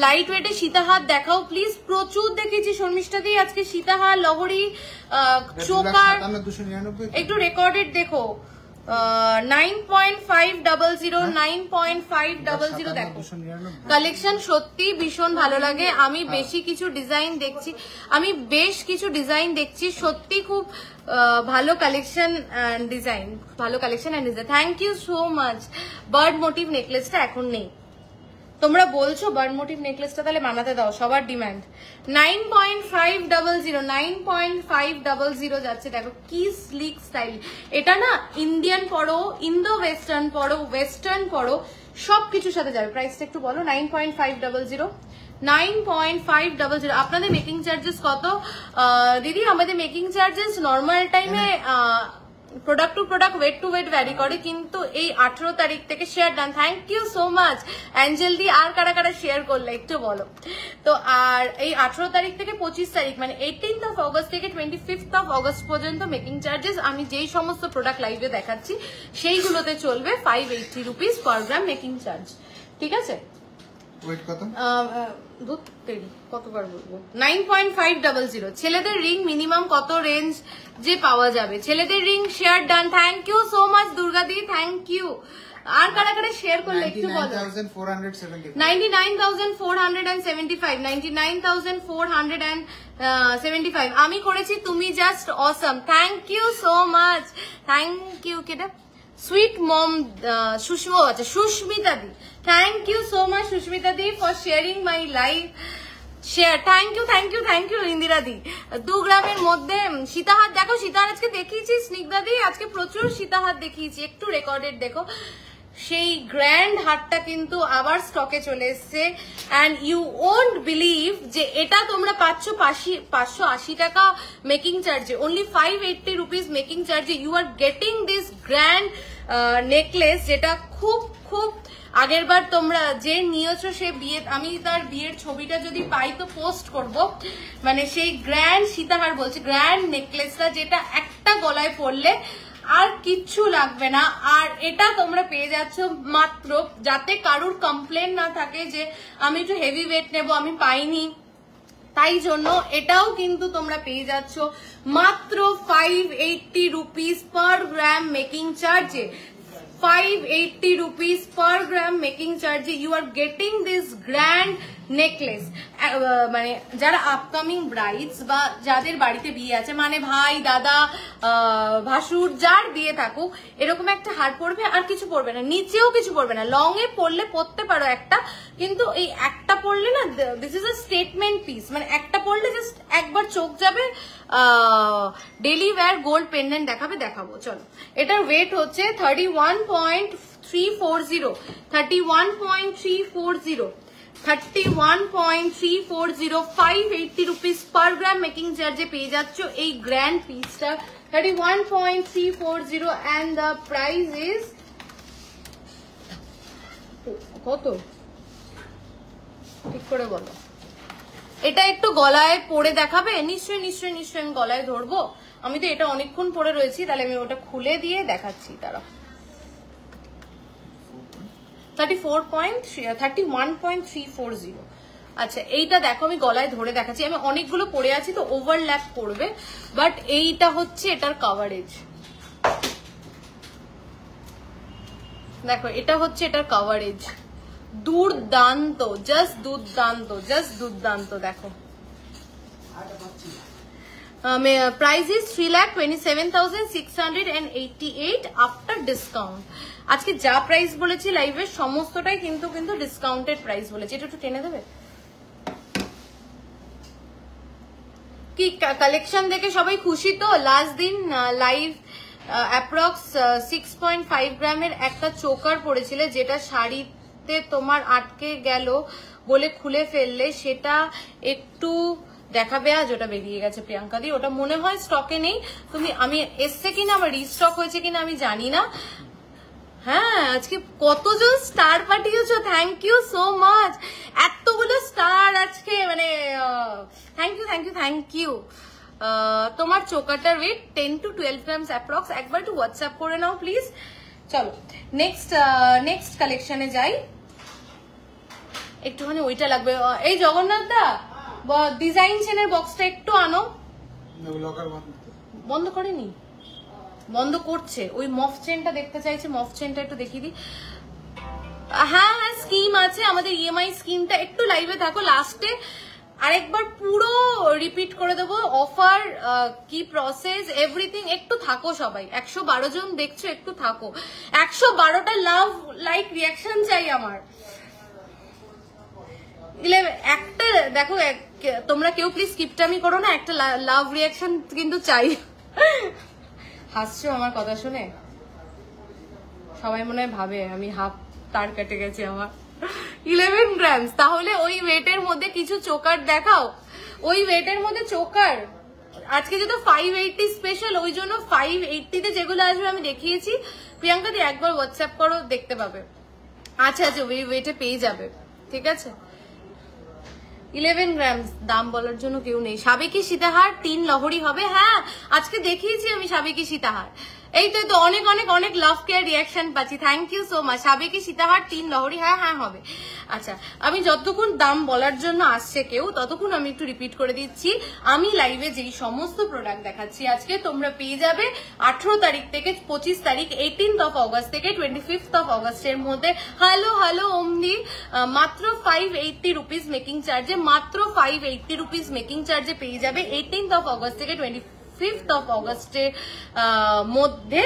Speaker 1: লাইট ওয়েটে সীতাহার দেখাও প্লিজ প্রচুর দেখেছি শর্মিষ্ঠা দি আজকে সীতাহার লহরি চোকার একটু রেকর্ডেড দেখো 9.500 দেখো কালেকশন সত্যি ভীষণ ভালো লাগে আমি বেশ কিছু ডিজাইন দেখছি সত্যি খুব ভালো collection design thank you so much bird motif নেকলেসটা এখন নেই তোমরা বলছো বার্ড মোটিভ নেকলেসটা তাহলে বানাতে দাও সবার ডিমান্ড 9.500 যাচ্ছে দেখো কি স্লিক স্টাইল এটা না ইন্ডিয়ান পরো ইন্দো ওয়েস্টার্ন পরো ওয়েস্টার্ন পরো সবকিছুর সাথে যাবে প্রাইসটা একটু বলো 9.500 আপনাদের মেকিং চার্জেস কত দিদি আমাদের মেকিং চার্জেস নর্মাল টাইমে product to product weight to weight vary করে কিন্তু এই 18 তারিখ থেকে share done thank you so much Angel দি আর কারা কারা শেয়ার করলে একটু বলো তো আর এই 18 তারিখ থেকে 25 তারিখ মানে 18th অফ অগস্ট থেকে 25th অফ অগস্ট পর্যন্ত মেকিং চার্জেস আমি যেই সমস্ত প্রোডাক্ট লাইভে দেখাচ্ছি সেইগুলোতে চলবে 580 রুপিস পার গ্রাম মেকিং চার্জ ঠিক আছে
Speaker 4: ওয়েট কত
Speaker 1: কতবার বলবো 9.500 ছেলেদের রিং মিনিমাম কত রেঞ্জ যে পাওয়া যাবে ছেলেদের ring share done thank you so much দুর্গাদি থ্যাংক ইউ আর কারা কারা শেয়ার করলে একটু বলো 99,475 আমি করেছি তুমি just awesome thank you so much thank you কেটা সুইট মম সুষমা আচ্ছা সুস্মিতা দি thank you so much Susmita দি for sharing my live share thank you Indira দি 2 গ্রামের মধ্যে সীতাহার দেখো সীতাহার আজকে দেখিয়েছি স্নিগ্ধা দি আজকে প্রচুর সীতাহার দেখিয়েছি একটু রেকর্ডেড দেখো সেই গ্র্যান্ড হারটা কিন্তু আবার স্টকে চলে এসছে এন্ড ইউ ওন্ট বিলিভ যে এটা তোমরা পাচ্ছ 580 টাকা মেকিং চার্জে অনলি 580 রুপিস মেকিং চার্জে you are getting this grand necklace যেটা খুব খুব আগের বার তোমরা যে নিয়েছো সে বিয়ে আমি তার বিয়ের ছবিটা যদি পাই তো পোস্ট করব মানে সেই গ্র্যান্ড সীতাহার বলছি গ্র্যান্ড নেকলেসটা যেটা একটা গলায় পরলে আর কিচ্ছু লাগবে না আর এটা তোমরা পেয়ে যাচ্ছ মাত্র যাতে কারুর কমপ্লেন না থাকে যে আমি একটু হেভি ওয়েট নেব আমি পাইনি তাই জন্য এটাও কিন্তু তোমরা পেয়ে যাচ্ছ মাত্র 580 রুপিস পার গ্রাম মেকিং চার্জে। 580 rupees per gram making charge you are getting this grand necklace। মানে যারা আপকামিং ব্রাইডস বা যাদের বাড়িতে বিয়ে আছে, মানে ভাই দাদা ভাসুর যার বিয়ে থাকুক, এরকম একটা হার পরবে, আর কিছু পরবে না, নিচেও কিছু পরবে না। লং এ পরলে পরতে পারো একটা, কিন্তু এই একটা পরলে না, this is a statement piece, মানে একটা পরলে জাস্ট একবার চোখ যাবে। ডেলি ওয়্যার গোল্ড পেন্ডেন্ট দেখাবো, চলো। এটার ওয়েট হচ্ছে 31.340, 580 রুপিস পার গ্রাম মেকিং চার্জে পেয়ে যাচ্ছ এই গ্র্যান্ড পিসটা, 31.340 and the price is কত ঠিক করে বলো। এটা একটু গলায় পরে দেখাবে? নিশ্চয়ই আমি গলায় ধরবো। আমি তো এটা অনেকক্ষণ পরে রয়েছি, তাহলে আমি ওটা খুলে দিয়ে দেখাচ্ছি। তারা 31.340। আচ্ছা, এইটা দেখো আমি গলায় ধরে দেখাচ্ছি। আমি অনেকগুলো পরে আছি তো ওভারল্যাপ করবে, বাট এইটা হচ্ছে এটার কাভারেজ। দেখো, এটা হচ্ছে এটার কাভারেজ। দুর্দান্ত, জাস্ট দুর্দান্ত। দেখো, প্রাইস ইজ 3,27,688 আফটার ডিসকাউন্ট। আজকে যা প্রাইস বলেছি লাইভে সমস্তটাই কিন্তু ডিসকাউন্টেড প্রাইস বলেছি। এটা একটু টেনে দেবে কি? কালেকশন দেখে সবাই খুশি তো? লাস্ট দিন লাইভ অ্যাপ্রক্স 6.5 গ্রামের একটা চোকার পড়েছিল, যেটা শাড়িতে তোমার আটকে গেল বলে খুলে ফেললে, সেটা একটু দেখাবে। আজ ওটা বেরিয়ে গেছে প্রিয়াঙ্কা দি, ওটা মনে হয় স্টকে নেই। আমি এসছে কিনা, আবার রিস্টক হয়েছে কিনা আমি জানি না। হ্যাঁ, আজকে কতজন স্টার পাঠিয়েছো, থ্যাংক ইউ সো মাচ। এতগুলো স্টার আজকে, মানে থ্যাংক ইউ। তোমার চোকাটার ওয়েট 10 to 12 গ্রামস অ্যাপ্রক্স। একবার একটু হোয়াটসঅ্যাপ করে নাও প্লিজ। চলো নেক্সট কালেকশনে যাই। একটুখানি ওইটা লাগবে। এই জগন্নাথ দা, ডিজাইন চেনের বক্সটা একটু আনো। বন্ধ করেনি, বন্ধ করছে। ওই মফ চেনটা দেখতে চাইছে, মফ চেনটা একটু দেখিয়ে দিই। হ্যাঁ, স্কিম আছে আমাদের, ইএমআই স্কিমটা। একটু লাইভে থাকো, লাস্টে আরেকবার পুরো রিপিট করে দেবো অফার, কি প্রসেস, এভরিথিং। একটু থাকো সবাই, 112 জন দেখছো, একটু থাকো। 112টা লাভ লাইক রিয়াকশন চাই আমার। একটা দেখো, তোমরা কেউ প্লিজ স্কিপটামি করো না, একটা লাভ রিয়াকশন কিন্তু চাই। হাসছো আমার কথা শুনে? সবাই মনে হয় ভাবে আমি হাফ তার কেটে গেছে আমার। 11 গ্রামস, তাহলে ওই ওয়েটের মধ্যে কিছু চোকার দেখাও। ওই ওয়েটের মধ্যে চোকার আজকে যেহেতু 580 স্পেশাল, ওই জন্য 580-তে যেগুলো আসবে আমি দেখিয়েছি। প্রিয়াঙ্কা দি একবার হোয়াটসঅ্যাপ করো, দেখতে পাবে। আচ্ছা, ওই ওয়েটে পেয়ে যাবে, ঠিক আছে। 11 গ্রামস, দাম বলার জন্য কেউ নেই। সাবেকি সীতাহার 3 লহরি হবে। হ্যাঁ, আজকে দেখিয়েছি আমি সাবেকি সীতাহার। এইটাই তো অনেক লাভ কেয়ার রিয়াকশন পাচ্ছি, থ্যাংক ইউ সো মাচ। সাবেকি সীতাহার 3 লহরি, হ্যাঁ হবে। আচ্ছা, আমি যতক্ষণ দাম বলার জন্য আসছে কেউ, ততক্ষণ আমি একটু রিপিট করে দিচ্ছি। আমি লাইভে যেই সমস্ত প্রোডাক্ট দেখাচ্ছি আজকে, তোমরা পেয়ে যাবে 18 তারিখ থেকে 25 তারিখ, 18th of August থেকে 25th of August এর মধ্যে। হ্যালো ওমদি, মাত্র 580 রুপিস মেকিং চার্জে, মাত্র 580 রুপিস মেকিং চার্জে পেয়ে যাবে 18th of August থেকে 25th of August এর মধ্যে,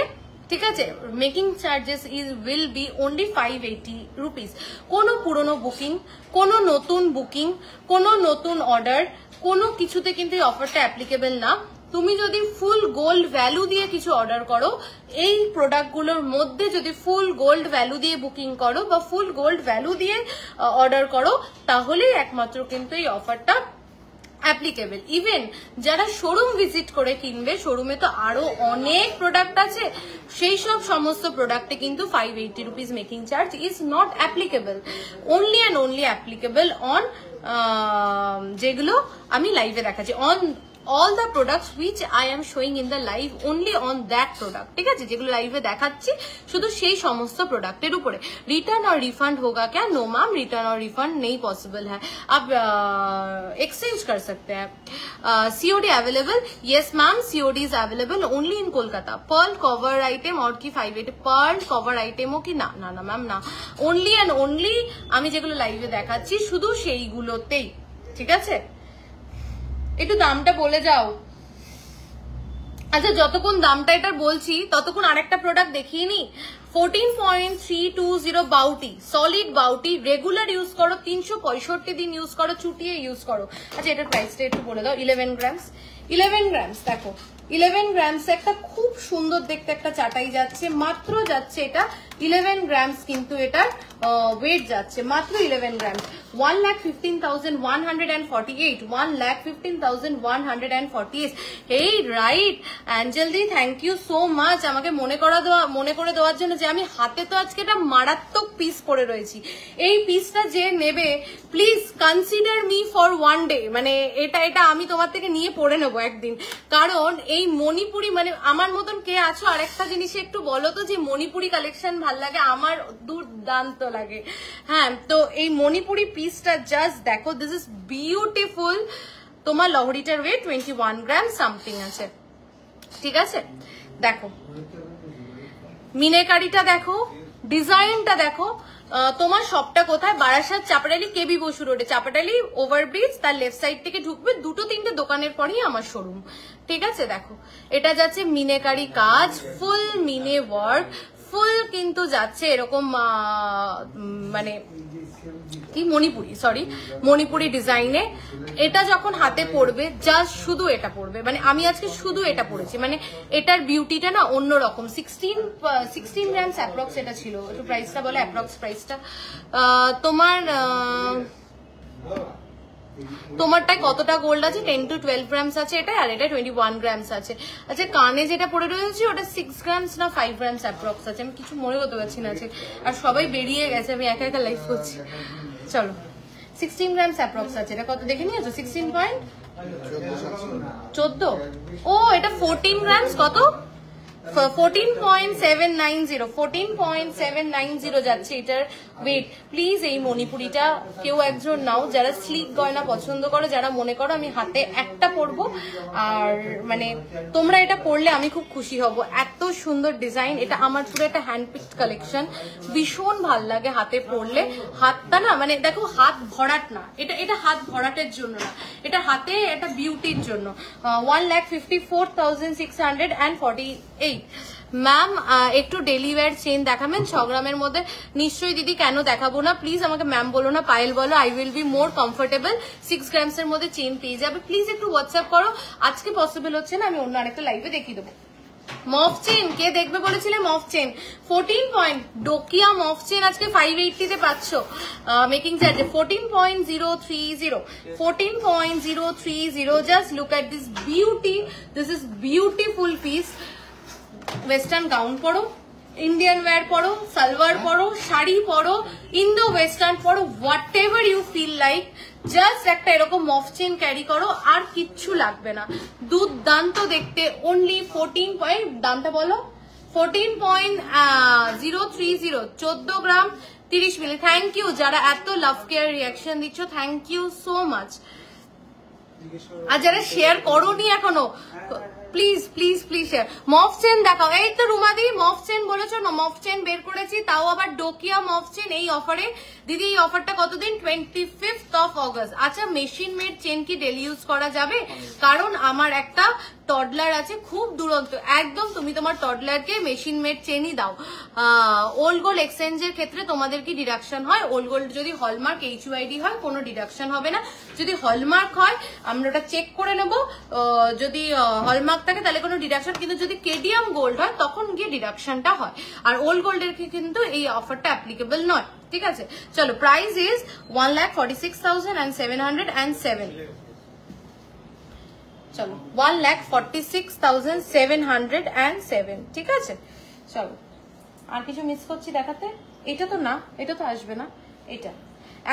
Speaker 1: ঠিক আছে। Making charges will be only 580 rupees. কোনো পুরনো বুকিং, কোনো নতুন বুকিং, কোনো নতুন অর্ডার, কোনো কিছুতে কিন্তু এই অফারটা অ্যাপ্লিকেবল না। তুমি যদি ফুল গোল্ড ভ্যালু দিয়ে কিছু অর্ডার করো, এই প্রোডাক্টগুলোর মধ্যে যদি ফুল গোল্ড ভ্যালু দিয়ে বুকিং করো বা ফুল গোল্ড ভ্যালু দিয়ে অর্ডার করো, তাহলেই একমাত্র কিন্তু এই অফারটা অ্যাপ্লিকেবল। ইভেন যারা শোরুম ভিজিট করে কিনবে, শোরুমে তো আরো অনেক প্রোডাক্ট আছে, সেই সব সমস্ত প্রোডাক্টে কিন্তু 580 rupees making charge is not applicable. Only and only applicable on যেগুলো আমি লাইভে দেখাচ্ছি, on all the products which I am showing in the live only on that product, ठीक है, যেগুলো লাইভে দেখাচ্ছি শুধু সেই সমস্ত প্রোডাক্টের উপরে। रिटर्न और रिफंड होगा क्या? नो मैम, रिटर्न और रिफंड नहीं पॉसिबल है, आप एक्सचेंज कर सकते हैं। COD available? Yes ma'am, COD is available only in Kolkata. Pearl cover item और কি 580 पर्ल कवर आइटेमও কি? না না না ম্যাম, না, ओनली एंड ओनली আমি যেগুলো লাইভে দেখাচ্ছি শুধু সেইগুলোতেই, ঠিক আছে? একটু দামটা বলে যাও। আচ্ছা, যতক্ষণ দামটা এটার বলছি ততক্ষণ আরেকটা প্রোডাক্ট দেখিয়ে নি। 14.320 বাউটি, সলিড বাউটি, রেগুলার ইউজ করো, 365 দিন ইউজ করো, চুটিয়ে ইউজ করো। আচ্ছা, এটার প্রাইসটা একটু বলে দাও। 11 গ্রামস, 11 গ্রামস, দেখো 11 গ্রামস একটা খুব সুন্দর দেখতে একটা চাটাই যাচ্ছে, মাত্র যাচ্ছে এটা 11 গ্রামস, কিন্তু এটার ওয়েট যাচ্ছে মাত্র 11 গ্রামস। 1,15,148, 1,15,148। এই রাইট অ্যাঞ্জেল দি, থ্যাংক ইউ সো মাচ আমাকে মনে করে দেওয়ার জন্য, যে আমি হাতে তো আজকে একটা মারাত্মক পিস পরে রয়েছি। এই পিসটা যে নেবে please consider me for one day, মানে এটা আমি তোমার থেকে নিয়ে পড়ে নেবো একদিন, কারণ এই মণিপুরি, মানে আমার মতন কে আছো আরেকটা জিনিসে একটু বলো তো, যে মণিপুরি কালেকশন ভাল লাগে, আমার দুর্দান্ত লাগে। হ্যাঁ, তো এই মণিপুরি পিসটা জাস্ট দেখো, দিস ইজ বিউটিফুল। তোমার লহরিটার ওয়েট 21 গ্রাম সামথিং আছে, ঠিক আছে? দেখো মিনেকারিটা দেখো, ডিজাইনটা দেখো। তোমার শপটা কোথায়? বারাসাত, চাপাটালি, কেবি বসু রোডে, চাপাটালি ওভারব্রিজ, তার লেফট সাইড থেকে ঢুকবে, 2-3টে দোকানের পরেই আমার শোরুম, ঠিক আছে? দেখো এটা যাচ্ছে মিনেকারি কাজ, ফুল মিনে ওয়ার্ক, ফুল কিন্তু যাচ্ছে এরকম মানে কি মণিপুরি, সরি মণিপুরি ডিজাইনে। এটা যখন হাতে পড়বে জাস্ট শুধু এটা পড়বে, মানে আমি আজকে শুধু এটা পড়েছি, মানে এটার বিউটিটা না অন্যরকম। 16 গ্রামস অ্যাপ্রক্স এটা ছিল। একটু প্রাইসটা বলে, অ্যাপ্রক্স প্রাইসটা তোমারটায় কতটা গোল্ড আছে? 10 to 12 গ্রামস আছে এটা, আর এটা 21 গ্রামস আছে। আচ্ছা, কানে যেটা পড়ে রয়েছে ওটা 6 গ্রামস না 5 গ্রামস অ্যাপ্রক্স আছে, আমি কিছু মনে করতে পারছি না আছে, আর সবাই বেরিয়ে গেছে, আমি একা একা লাইভ করছি। চলো, 16 গ্রামস অ্যাপ্রক্স আছে। এটা কত দেখে নিয়েছো? 16.14। ও, এটা 14 গ্রামস, কত? 14.790 যাচ্ছে এটার ওয়েট। প্লিজ এই মণিপুরিটা কেউ একজন নাও, যারা স্লিক গয়না পছন্দ করো, যারা মনে করো আমি হাতে একটা পরবো, আর মানে তোমরা এটা পরলে আমি খুব খুশি হব। এত সুন্দর ডিজাইন, এটা আমার পুরো একটা হ্যান্ড পিকড কালেকশন, ভীষণ ভাল লাগে হাতে পরলে। হাতটা না, মানে দেখো হাত ভরাট না, এটা হাত ভরাটের জন্য না, এটা হাতে এটা বিউটির জন্য। 1,54,648। ম্যাম একটু ডেলি ওয়্যার চেন দেখাবেন 6 গ্রামের মধ্যে? নিশ্চয়ই দিদি, কেন দেখাবো না, প্লিজ আমাকে ম্যাম বলো না, পায়েল বলো, I will be more comfortable. 6 grams এর মধ্যে চেন পেয়ে যাবে, প্লিজ একটু হোয়াটসঅ্যাপ করো। আজকে পসিবল হচ্ছে না, আমি অন্য আরেকটা লাইভে দেখিয়ে দেবো। মফ চেন কে দেখবে বলেছিলে? মফ চেন 14 পয়েন্ট, ডোকিয়া মফ চেন আজকে 580 তে পাচ্ছ মেকিং চার্জে। 14.030, just look at this beauty, this is beautiful piece. Western gown পরো, ইন্ডিয়ান ওয়্যার পরো, সালোয়ার পরো, শাড়ি পরো, ইন্দো ওয়েস্টার্ন পরো, whatever you feel like, just একটা এরকম মফ চেন ক্যারি করো, আর কিচ্ছু লাগবে না। দুর্দান্ত দেখতে। অনলি 14 দামটা বলো? 14.030, 14 গ্রাম 30 মিলি। থ্যাংক ইউ যারা এত লাভ কেয়ার রিয়াকশন দিচ্ছ, থ্যাংক ইউ সো মাচ। আর যারা শেয়ার করোনি এখনো, প্লিজ প্লিজ প্লিজ শেয়ার। মফ চেন দেখাও। এই তো রুমাদি মফ চেন বলেছো না, মফ চেন বের করেছি, তাও আবার ডোকিয়া মফ চেন এই অফারে। দিদি এই অফারটা কতদিন? 25th of August। আচ্ছা, মেশিন মেড চেন কি ডেলি ইউজ করা যাবে? কারণ আমার একটা টডলার আছে খুব দুরন্ত, একদম তুমি তোমার টডলারকে মেশিন মেড চেনই দাও। ওল্ড গোল্ড এক্সচেঞ্জের ক্ষেত্রে তোমাদের কি ডিডাকশন হয়? ওল্ড গোল্ড যদি হলমার্ক HUID হয় কোনো ডিডাকশন হবে না, যদি হলমার্ক হয় আমরা ওটা চেক করে নেবো, যদি হলমার্ক থাকে তাহলে কোনো ডিডাকশন, কিন্তু যদি কেডিএম গোল্ড হয় তখন গিয়ে ডিডাকশনটা হয়। আর ওল্ড গোল্ডের কিন্তু এই অফারটা অ্যাপ্লিকেবল নয়, ঠিক আছে? চলো, প্রাইস ইজ 1,46,707। চলো, 1,46,707, ঠিক আছে? চলো, আর কিছু মিস করছি দেখাতে? এটা তো না, এটা তো আসবে না, এটা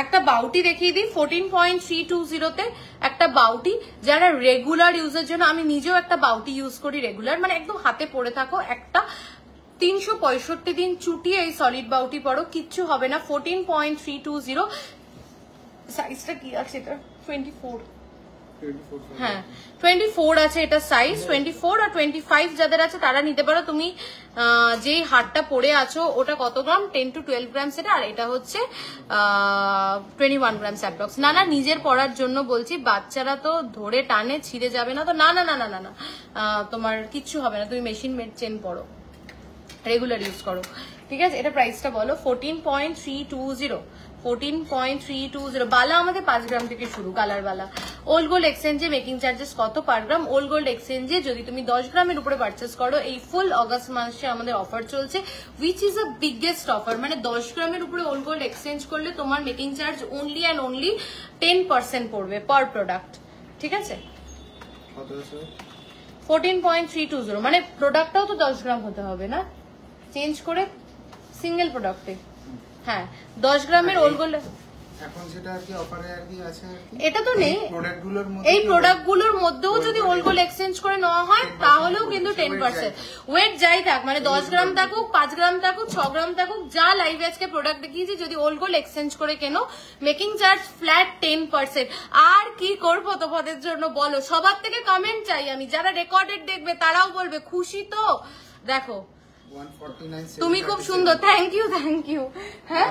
Speaker 1: একটা বাউটি দেখিয়ে দিই 14.320 একটা বাউটি যারা রেগুলার ইউজের জন্য, আমি নিজেও একটা বাউটি ইউজ করি রেগুলার, মানে একদম হাতে পরে থাকো, একটা 365 দিন চুটিয়ে এই সলিড বাউটি পরো, কিচ্ছু হবে না। 14.320 সাইজটা কি আছে এটা 24, হ্যাঁ 24 আছে এটা সাইজ। 24 আর 25 যাদের আছে তারা নিতে পারো। তুমি যেই হারটা পরে আছো ওটা কত গ্রাম, 10 to 12 গ্রাম সেটা, আর এটা হচ্ছে 21 গ্রাম অ্যাপ্রক্স। না না, নিজের পরার জন্য বলছি, বাচ্চারা তো ধরে টানে ছিঁড়ে যাবে না তো, না না না না না না, তোমার কিচ্ছু হবে না, তুমি মেশিন মেড চেন পরো, রেগুলার ইউজ করো, ঠিক আছে। এটা প্রাইসটা বলো 14.320। 14.320 বালা আমাদের 5 গ্রাম থেকে শুরু, কালার বালা। ওল্ড গোল্ড এক্সচেঞ্জে মেকিং চার্জেস কত পার গ্রাম? ওল্ড গোল্ড এক্সচেঞ্জে যদি তুমি 10 গ্রামের উপরে পারচেস করো, এই ফুল অগস্ট মাসে আমাদের অফার চলছে, which is a biggest offer. মানে 10 গ্রামের উপরে ওল্ড গোল্ড এক্সচেঞ্জ করলে তোমার making charge only and only 10% পড়বে পার প্রোডাক্ট, ঠিক আছে। 14.320 মানে প্রোডাক্টটাও তো 10 গ্রাম হতে হবে না, চেঞ্জ করে সিঙ্গেল প্রোডাক্টে। হ্যাঁ 10 গ্রামের ওল্ড গোল্ড
Speaker 4: এখন সেটা কি অফারে আর কি আছে?
Speaker 1: এটা তো নেই,
Speaker 4: এই
Speaker 1: প্রোডাক্টগুলোর মধ্যেও যদি ওল্ড গোল্ড এক্সচেঞ্জ করে নেওয়া হয় তাহলেও কিন্তু 10%। ওয়েট যাই থাক, মানে 10 গ্রাম থাকুক, 5 গ্রাম থাকুক, 6 গ্রাম থাকুক, যা লাইভে আজকে প্রোডাক্ট দেখিয়েছি, যদি ওল্ড গোল্ড এক্সচেঞ্জ করে কেনো মেকিং চার্জ ফ্ল্যাট 10%। আর কি করবো তোমাদের জন্য বলো? সবার থেকে কমেন্ট চাই আমি, যারা রেকর্ডেড দেখবে তারাও বলবে খুশি তো। দেখো তুমি খুব সুন্দর, থ্যাংক ইউ থ্যাংক ইউ। হ্যাঁ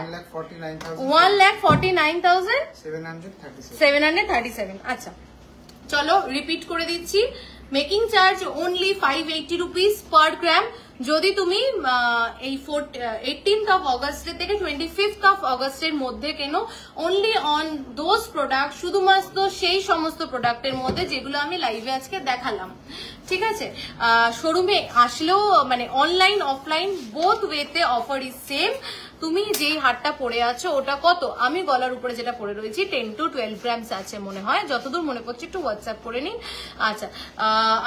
Speaker 1: 1,49,737। আচ্ছা চলো রিপিট করে দিচ্ছি, making charge only 580 rupees per gram. যদি তুমি এই 18th of August থেকে 25th of August এর মধ্যে কেনো, অনলি অন দোজ প্রোডাক্ট, শুধুমাত্র সেই সমস্ত প্রোডাক্টের মধ্যে যেগুলো আমি লাইভে আজকে দেখালাম, ঠিক আছে। শোরুমে আসলেও মানে অনলাইন অফলাইন বোথ ওয়েতে অফার ইজ সেম। তুমি যেই হারটা পরে আছো ওটা কত, আমি গলার উপরে যেটা পরে রয়েছি 10 to 12 গ্রামস আছে মনে হয়, যতদূর মনে পড়ছে, একটু হোয়াটসঅ্যাপ করে নিন। আচ্ছা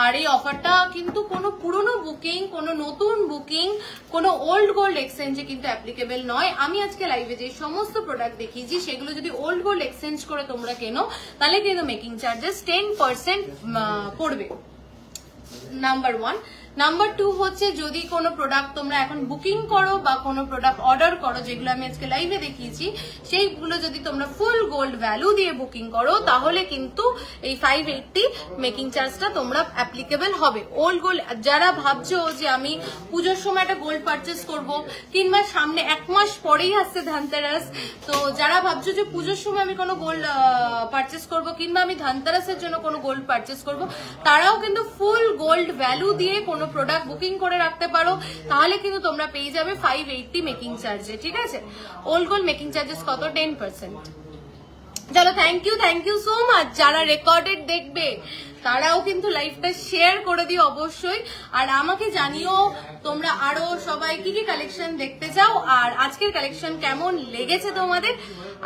Speaker 1: আর এই অফারটা কিন্তু কোনো পুরনো বুকিং, কোনো নতুন বুকিং, কোনো ওল্ড গোল্ড এক্সচেঞ্জে কিন্তু অ্যাপ্লিকেবল নয়। আমি আজকে লাইভে যে সমস্ত প্রোডাক্ট দেখিয়েছি সেগুলো যদি ওল্ড গোল্ড এক্সচেঞ্জ করে তোমরা কেনো তাহলে কিন্তু মেকিং চার্জেস 10% পড়বে, নাম্বার 1। নাম্বার 2 হচ্ছে যদি কোনো প্রোডাক্ট তোমরা এখন বুকিং করো বা কোনো প্রোডাক্ট অর্ডার করো, যেগুলো আমি আজকে লাইভে দেখিয়েছি, সেইগুলো যদি তোমরা ফুল গোল্ড ভ্যালু দিয়ে বুকিং করো তাহলে কিন্তু এই 580 মেকিং চার্জটা তোমরা অ্যাপ্লিকেবল হবে। ওল্ড গোল্ড যারা ভাবছো যে আমি পুজোর সময় একটা গোল্ড পারচেস করব, কিংবা সামনে 1 মাস পরেই আসছে ধনতেরাস, তো যারা ভাবছো যে পুজোর সময় আমি কোনো গোল্ড পারচেস করব কিংবা আমি ধনতেরাসের জন্য কোনো গোল্ড পারচেস করব, তারাও কিন্তু ফুল গোল্ড ভ্যালু দিয়ে কোনো প্রোডাক্ট বুকিং করে রাখতে পারো, তাহলে কিন্তু তোমরা পেয়ে যাবে 580 মেকিং চার্জে, ঠিক আছে। ওল্ড গোল্ড মেকিং চার্জেস কত? 10%। চলো থ্যাংক ইউ সো মাচ। যারা রেকর্ডেড দেখবে তারাও কিন্তু লাইভটা শেয়ার করে দিও অবশ্যই, আর আমাকে জানিও তোমরা আরো সবাই কি কি কালেকশন দেখতে চাও আর আজকের কালেকশন কেমন লেগেছে তোমাদের,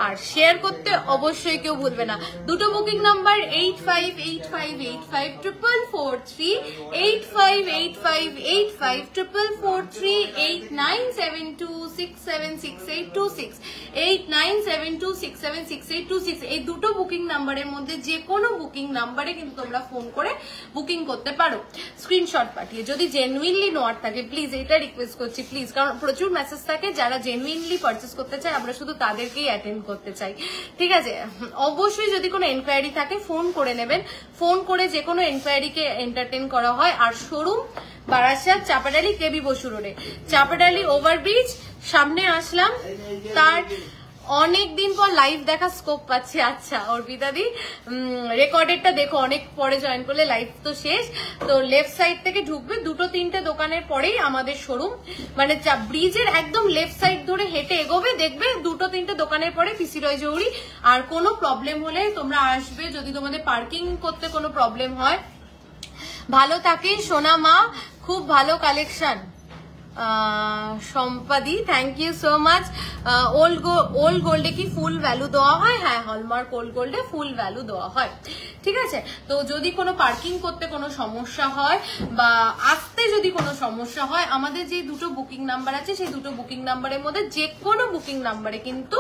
Speaker 1: আর শেয়ার করতে অবশ্যই কেউ ভুলবে না। দুটো বুকিং নাম্বার 8585854443, 8585854443, 8972676826, 8972676826। এই দুটো বুকিং নাম্বারের মধ্যে যে কোনো বুকিং নাম্বারে কিন্তু তোমরা ফোন করে বুকিং করতে পারো স্ক্রিনশট পাঠিয়ে। যদি জেনুইনলি নোয়ার থাকে প্লিজ, এটা রিকোয়েস্ট করছি প্লিজ, কারণ প্রচুর মেসেজ থাকে যারা জেনুইনলি পারচেস করতে চায়, আমরা শুধু তাদেরকেই অ্যাটেন্ড করতে চাই, ঠিক আছে। অবশ্যই যদি কোনো এনকোয়ারি থাকে ফোন করে নেবেন, ফোন করে যে কোনো এনকোয়ারিকে এন্টারটেন করা হয়। আর শোরুম বারাসাত, চাপাডালি, কেবি বসু রোডে, চাপাডালি ওভারব্রিজ সামনে আসলাম, তার অনেকদিন পর লাইভ দেখা স্কোপ পাচ্ছে। আচ্ছা অর্পিতা দি রেকর্ডেডটা দেখো, অনেক পরে জয়েন করলে, লাইভ তো শেষ। তো লেফট সাইড থেকে ঢুকবে, 2-3টে দোকানের পরেই আমাদের শোরুম, মানে ব্রিজের একদম লেফট সাইড ধরে হেঁটে এগোবে, দেখবে 2-3টে দোকানের পরে পিসি রয় জৌড়ি। আর কোনো প্রবলেম হলে তোমরা আসবে, যদি তোমাদের পার্কিং করতে কোনো প্রবলেম হয়। ভালো থাকিস সোনা মা, খুব ভালো কালেকশন, সম্পাদি thank you so much. Old গোল্ডে কি ফুল ভ্যালু দেওয়া হয়? হ্যাঁ, হলমার্ক ওল্ড গোল্ডে ফুল ভ্যালু দেওয়া হয়, ঠিক আছে। তো যদি কোনো পার্কিং করতে কোনো সমস্যা হয় বা আসতে যদি কোনো সমস্যা হয়, আমাদের যে দুটো বুকিং নাম্বার আছে সেই দুটো বুকিং নাম্বারের মধ্যে যে কোনো বুকিং নাম্বারে কিন্তু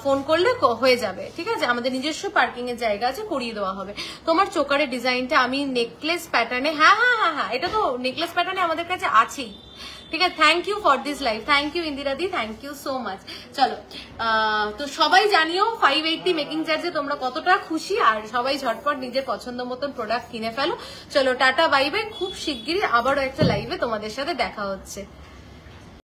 Speaker 1: ফোন করলে হয়ে যাবে, ঠিক আছে। আমাদের নিজস্ব পার্কিং এর জায়গা আছে, করিয়ে দেওয়া হবে। তোমার চোকারের ডিজাইনটা আমি নেকলেস প্যাটার্নে, হ্যাঁ হ্যাঁ হ্যাঁ হ্যাঁ, এটা তো নেকলেস প্যাটার্নে আমাদের কাছে আছেই, ঠিক আছে। Thank you for this live, thank you ইন্দিরাদি, থ্যাংক ইউ সো মাচ। চলো, তো সবাই জানিও 580 মেকিং চার্জে তোমরা কতটা খুশি, আর সবাই ঝটপট নিজের পছন্দ মতন প্রোডাক্ট কিনে ফেলো। চলো টাটা বাই বাই, খুব শিগগিরই আবারও একটা লাইভে তোমাদের সাথে দেখা হচ্ছে।